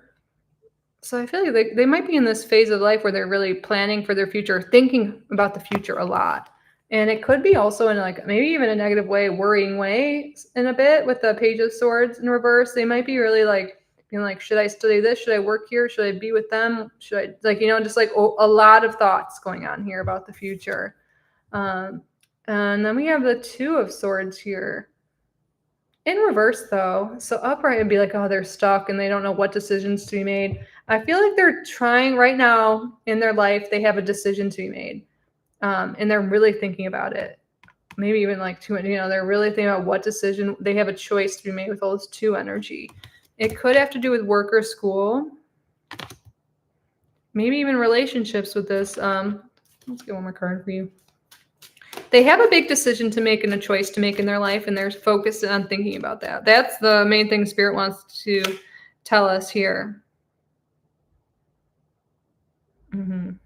So I feel like they might be in this phase of life where they're really planning for their future, thinking about the future a lot. And it could be also in like maybe even a negative way, worrying way in a bit with the Page of Swords in reverse. They might be really like being like, should I study this? Should I work here? Should I be with them? Should I, like, you know, just like a lot of thoughts going on here about the future. And then we have the 2 of Swords here. In reverse, though, so upright would be like, oh, they're stuck and they don't know what decisions to be made. I feel like they're trying right now in their life, they have a decision to be made. And they're really thinking about it. Maybe even like 2, you know, they're really thinking about what decision, they have a choice to be made with all this 2 energy. It could have to do with work or school. Maybe even relationships with this. Let's get one more card for you. They have a big decision to make and a choice to make in their life, and they're focused on thinking about that. That's the main thing Spirit wants to tell us here. And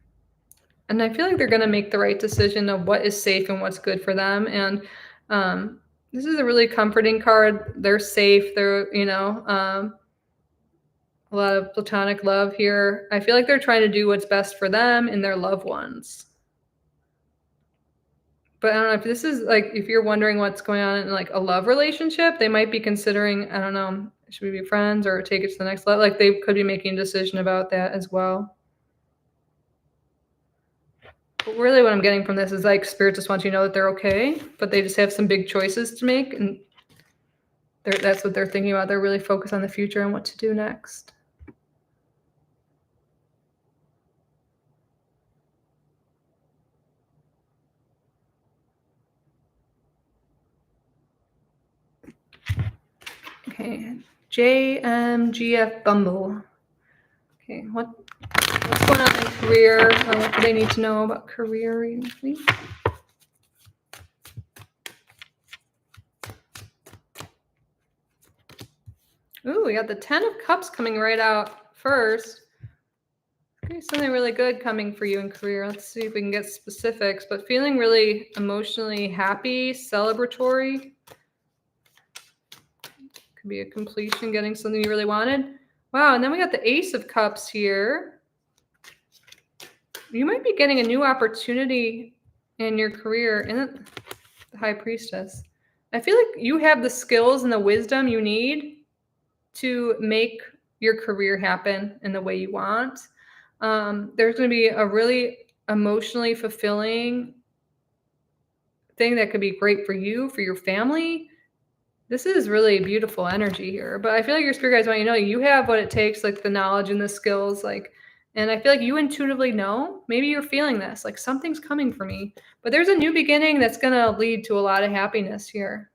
I feel like they're going to make the right decision of what is safe and what's good for them. And this is a really comforting card. They're safe. They're, you know, a lot of platonic love here. I feel like they're trying to do what's best for them and their loved ones. But I don't know if this is like, if you're wondering what's going on in like a love relationship, they might be considering, I don't know, should we be friends or take it to the next level? Like they could be making a decision about that as well. But really what I'm getting from this is like Spirit just wants you to know that they're okay, but they just have some big choices to make. And that's what they're thinking about. They're really focused on the future and what to do next. Okay, JMGF Bumble. Okay, what's going on in career? What do they need to know about career reading, please? Ooh, we got the 10 of Cups coming right out first. Okay, something really good coming for you in career. Let's see if we can get specifics, but feeling really emotionally happy, celebratory. Could be a completion, getting something you really wanted. Wow, and then we got the Ace of Cups here. You might be getting a new opportunity in your career. And the High Priestess. I feel like you have the skills and the wisdom you need to make your career happen in the way you want. There's going to be a really emotionally fulfilling thing that could be great for you, for your family. This is really beautiful energy here. But I feel like your spirit guides want you to know you have what it takes, like the knowledge and the skills, and I feel like you intuitively know, maybe you're feeling this, like something's coming for me. But there's a new beginning that's going to lead to a lot of happiness here.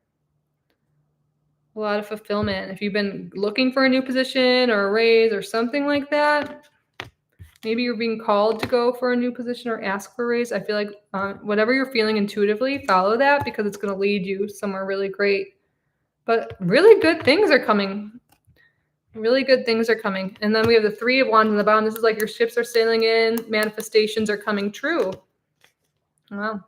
A lot of fulfillment. If you've been looking for a new position or a raise or something like that, maybe you're being called to go for a new position or ask for a raise. I feel like whatever you're feeling intuitively, follow that because it's going to lead you somewhere really great. But really good things are coming. Really good things are coming. And then we have the 3 of Wands on the bottom. This is like your ships are sailing in. Manifestations are coming true. Wow.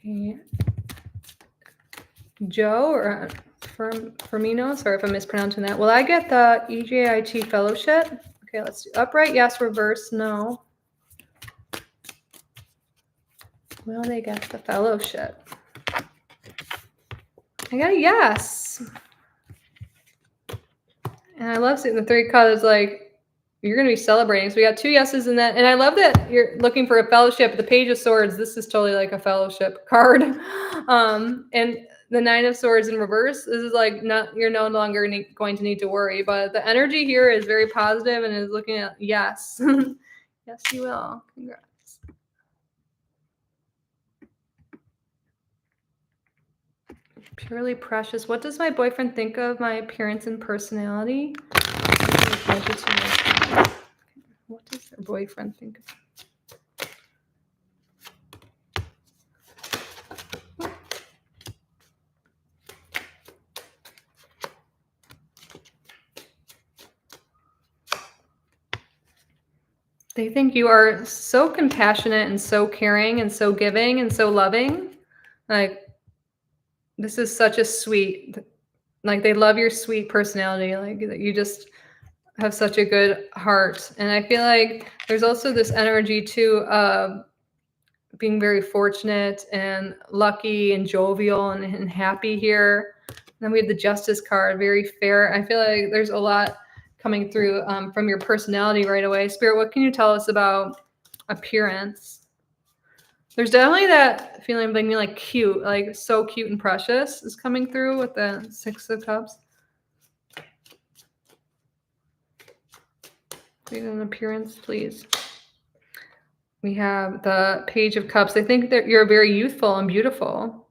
Okay. Joe or Firmino, sorry if I'm mispronouncing that. Will I get the EJIT fellowship? Okay, let's do upright, yes, reverse, no. Will they get the fellowship? I got a yes. And I love seeing the 3 colors, like, you're going to be celebrating. So we got 2 yeses in that. And I love that you're looking for a fellowship. The Page of Swords, this is totally like a fellowship card. And the 9 of Swords in reverse, this is like you're no longer going to need to worry. But the energy here is very positive and is looking at yes. Yes, you will. Congrats. Purely precious. What does my boyfriend think of my appearance and personality? What does their boyfriend think of? They think you are so compassionate and so caring and so giving and so loving. Like, this is such a sweet, like, they love your sweet personality. Like, you just have such a good heart. And I feel like there's also this energy too of being very fortunate and lucky and jovial and happy here. And then we have the Justice card, very fair. I feel like there's a lot coming through from your personality right away. Spirit, what can you tell us about appearance? There's definitely that feeling of being like cute, like so cute and precious is coming through with the 6 of Cups. Create an appearance, please. We have the Page of Cups. I think that you're very youthful and beautiful,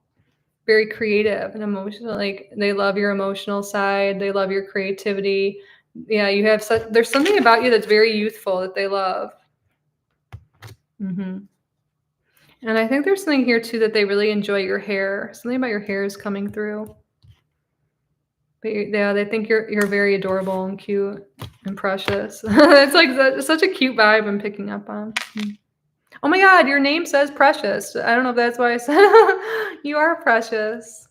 very creative and emotional. Like, they love your emotional side. They love your creativity. Yeah, you have there's something about you that's very youthful that they love. And I think there's something here too that they really enjoy your hair. Something about your hair is coming through. But yeah, they think you're very adorable and cute and precious. It's like such a cute vibe I'm picking up on. Oh my God, your name says Precious. I don't know if that's why I said you are precious.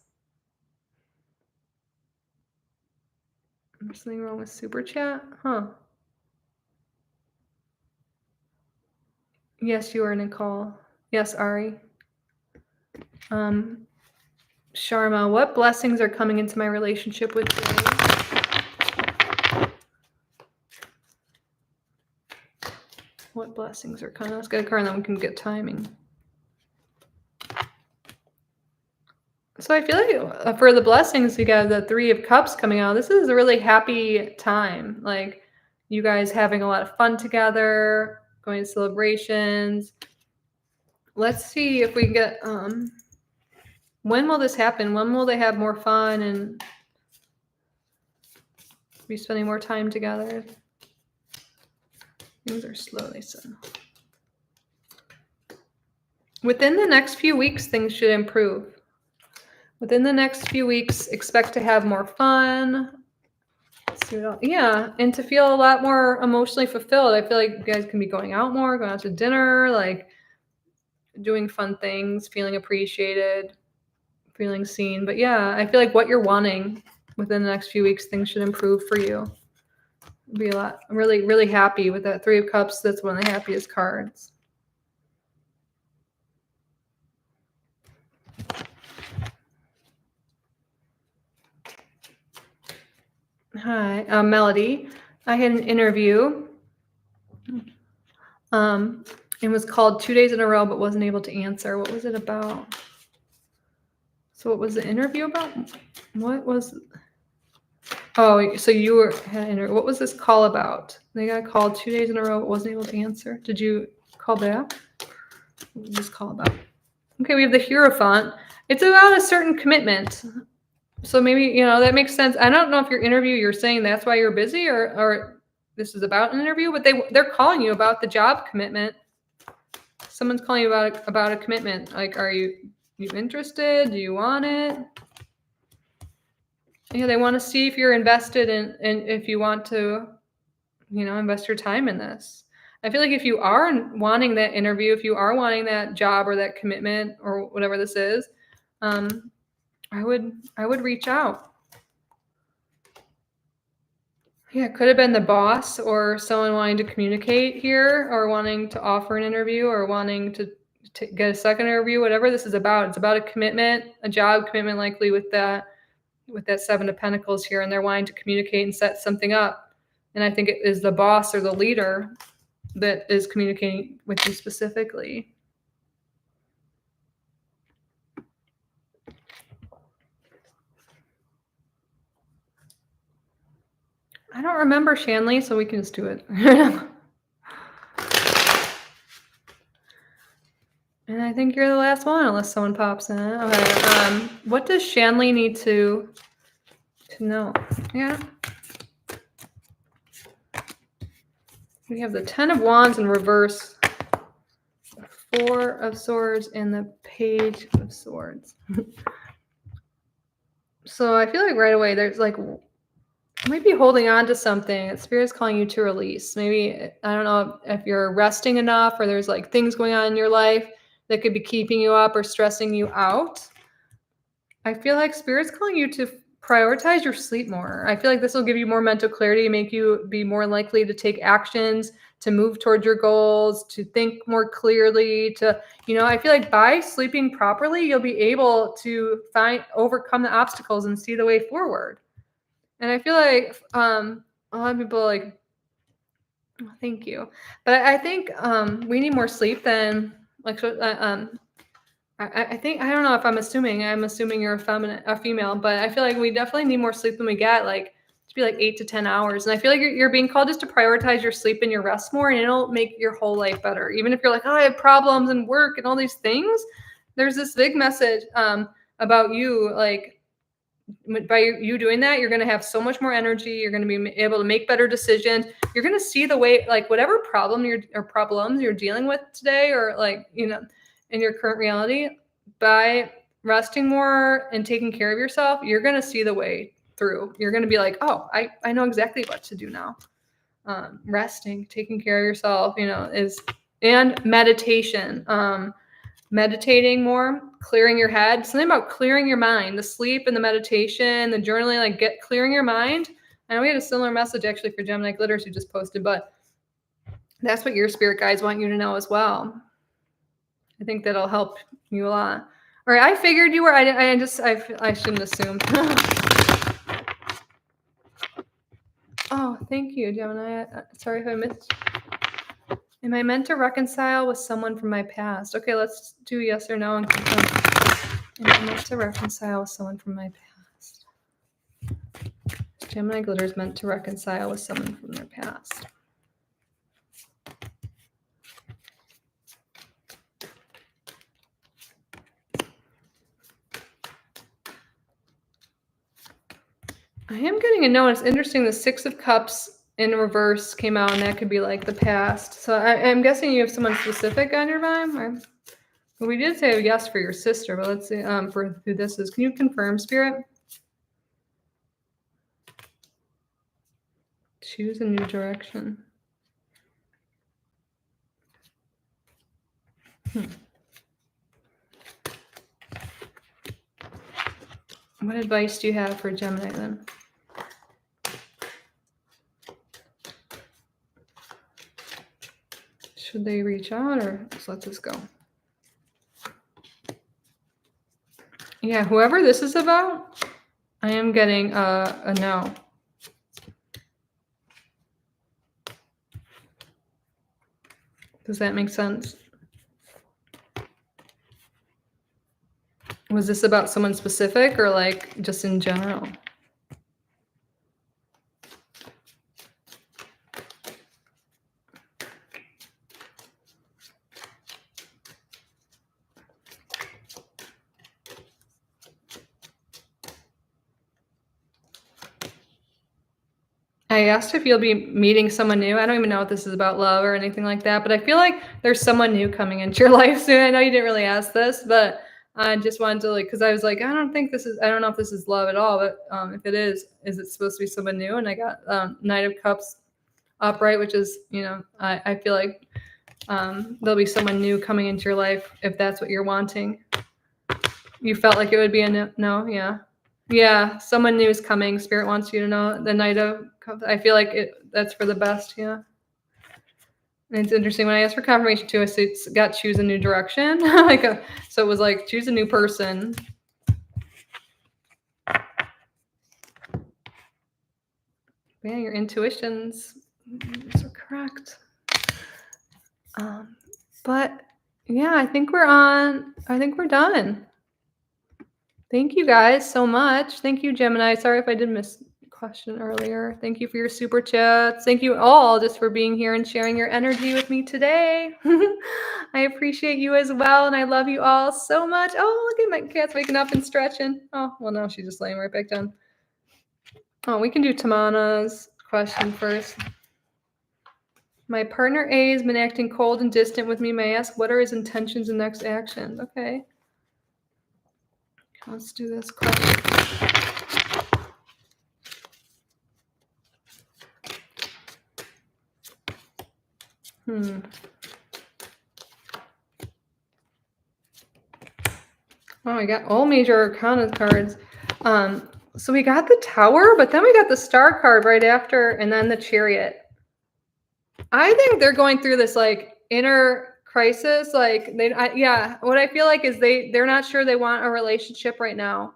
There's something wrong with Super Chat? Huh. Yes, you are, Nicole. Yes, Ari. Sharma, what blessings are coming into my relationship with Jay? What blessings are coming? Let's get a card and then we can get timing. So I feel like for the blessings, we got the 3 of Cups coming out. This is a really happy time. Like, you guys having a lot of fun together, going to celebrations. let's see if we can get, when will this happen? When will they have more fun and be spending more time together? Things are slowly setting. Within the next few weeks, things should improve. Within the next few weeks, expect to have more fun. Yeah, and to feel a lot more emotionally fulfilled. I feel like you guys can be going out more, going out to dinner, like doing fun things, feeling appreciated, feeling seen. But yeah, I feel like what you're wanting within the next few weeks, things should improve for you. Be a lot. I'm really, really happy with that 3 of Cups. That's one of the happiest cards. Hi, Melody. I had an interview. It was called 2 days in a row, but wasn't able to answer. What was it about? So what was the interview about? What was? Oh, so you had an interview. What was this call about? They got called 2 days in a row, but wasn't able to answer. Did you call back? What was this call about? Okay, we have the Hierophant. It's about a certain commitment. So maybe, that makes sense. I don't know if your interview, you're saying that's why you're busy or this is about an interview, but they're calling you about the job commitment. Someone's calling you about a commitment. Like, are you interested? Do you want it? Yeah, they want to see if you're invested and if you want to, invest your time in this. I feel like if you are wanting that interview, if you are wanting that job or that commitment or whatever this is, I would reach out. Yeah, it could have been the boss or someone wanting to communicate here or wanting to offer an interview or wanting to get a second interview, whatever this is about. It's about a commitment, a job commitment, likely with that 7 of Pentacles here, and they're wanting to communicate and set something up. And I think it is the boss or the leader that is communicating with you specifically. I don't remember Shanley, so we can just do it. And I think you're the last one, unless someone pops in. Okay. What does Shanley need to know? Yeah. We have the 10 of Wands in reverse, the 4 of Swords, and the Page of Swords. So I feel like right away there's like, might be holding on to something. Spirit's calling you to release. Maybe, I don't know if you're resting enough or there's like things going on in your life that could be keeping you up or stressing you out. I feel like Spirit's calling you to prioritize your sleep more. I feel like this will give you more mental clarity, make you be more likely to take actions, to move towards your goals, to think more clearly, I feel like by sleeping properly, you'll be able to overcome the obstacles and see the way forward. And I feel like a lot of people like, oh, thank you. But I think we need more sleep than like, I think, I don't know if I'm assuming you're a female, but I feel like we definitely need more sleep than we get, like to be like 8 to 10 hours. And I feel like you're being called just to prioritize your sleep and your rest more, and it'll make your whole life better. Even if you're like, oh, I have problems and work and all these things, there's this big message about you, like, by you doing that, you're going to have so much more energy. You're going to be able to make better decisions. You're going to see the way, like whatever problems you're dealing with today, or like, in your current reality, by resting more and taking care of yourself, you're going to see the way through. You're going to be like, oh, I know exactly what to do now. Resting, taking care of yourself, and meditation. Meditating more, clearing your head, something about clearing your mind, the sleep and the meditation, the journaling, like clearing your mind. I know we had a similar message actually for Gemini Glitters who just posted, but that's what your spirit guides want you to know as well. I think that'll help you a lot. All right, I figured you were, I shouldn't assume. Oh, thank you, Gemini. Sorry if I missed. Am I meant to reconcile with someone from my past? Okay, let's do yes or no and confirm. Am I meant to reconcile with someone from my past? Gemini Glitter is meant to reconcile with someone from their past. I am getting a no. It's interesting. The Six of Cups in reverse came out, and that could be like the past. So I'm guessing you have someone specific on your mind. Well, we did say yes for your sister, but let's see for who this is. Can you confirm, Spirit? Choose a new direction. What advice do you have for Gemini then? Should they reach out or just let this go? Yeah, whoever this is about, I am getting a no. Does that make sense? Was this about someone specific or like just in general? I asked if you'll be meeting someone new. I don't even know if this is about love or anything like that, but I feel like there's someone new coming into your life soon. I know you didn't really ask this, but I just wanted to because I was like, I don't know if this is love at all, but if it is it supposed to be someone new? And I got Knight of Cups upright, which is, I feel like there'll be someone new coming into your life if that's what you're wanting. You felt like it would be a no? Yeah. Yeah, someone new is coming. Spirit wants you to know the Knight of Cups. I feel like that's for the best, yeah. And it's interesting when I asked for confirmation too. I got choose a new direction, so it was like choose a new person. Yeah, your intuitions are correct. But yeah, I think we're done. Thank you guys so much. Thank you, Gemini. Sorry if I did miss a question earlier. Thank you for your super chats. Thank you all just for being here and sharing your energy with me today. I appreciate you as well, and I love you all so much. Oh, look at my cat's waking up and stretching. Oh, well, no, she's just laying right back down. Oh, we can do Tamana's question first. My partner A has been acting cold and distant with me. May I ask what are his intentions and next actions? Okay. Let's do this question. Oh, we got all major arcana cards. So we got the Tower, but then we got the Star card right after, and then the Chariot. I think they're going through this like inner crisis. Like what I feel like is they're not sure they want a relationship right now.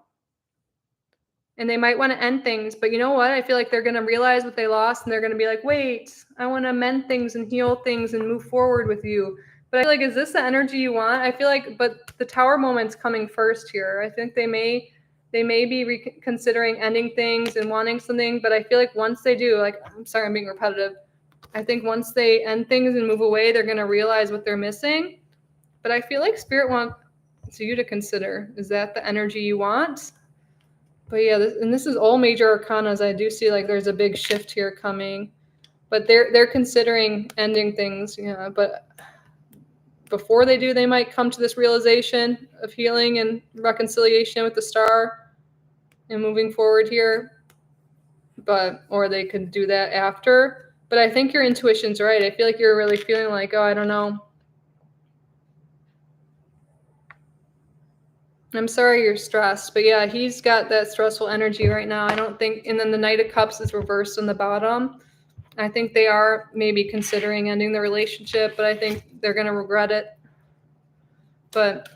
And they might want to end things, but you know what? I feel like they're going to realize what they lost and they're going to be like, wait, I want to mend things and heal things and move forward with you. But I feel like, is this the energy you want? I feel like, but the Tower moment's coming first here. I think they may be reconsidering ending things and wanting something, but I feel like once they do, like, I'm sorry, I'm being repetitive. I think once they end things and move away, they're going to realize what they're missing. But I feel like Spirit wants you to consider, is that the energy you want? But yeah, this is all major arcanas. I do see like there's a big shift here coming, but they're considering ending things. Yeah, but before they do, they might come to this realization of healing and reconciliation with the Star and moving forward here. Or they could do that after. But I think your intuition's right. I feel like you're really feeling like, oh, I don't know. I'm sorry you're stressed, but yeah, he's got that stressful energy right now. I don't think, and then the Knight of Cups is reversed on the bottom. I think they are maybe considering ending the relationship, but I think they're going to regret it. But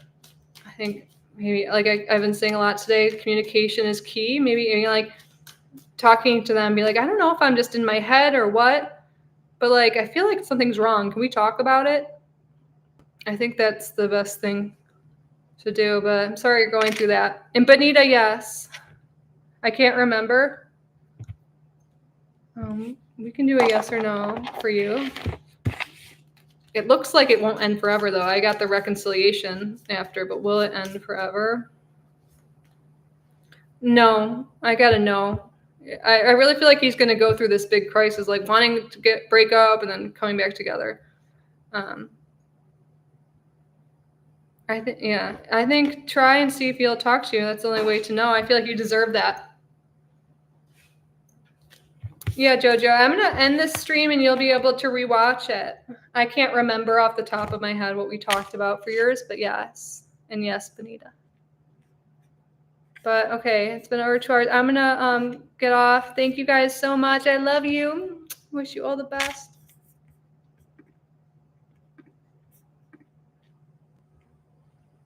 I think maybe, like I've been saying a lot today, communication is key. Maybe like talking to them, be like, I don't know if I'm just in my head or what, but like, I feel like something's wrong. Can we talk about it? I think that's the best thing to do, but I'm sorry you're going through that. And Benita, yes. I can't remember. We can do a yes or no for you. It looks like it won't end forever, though. I got the reconciliation after, but will it end forever? No, I got a no. I really feel like he's going to go through this big crisis, like wanting to break up and then coming back together. I think try and see if he'll talk to you. That's the only way to know. I feel like you deserve that. Yeah, Jojo, I'm going to end this stream and you'll be able to rewatch it. I can't remember off the top of my head what we talked about for yours, but yes. And yes, Benita. But okay, it's been over 2 hours. I'm going to get off. Thank you guys so much. I love you. Wish you all the best.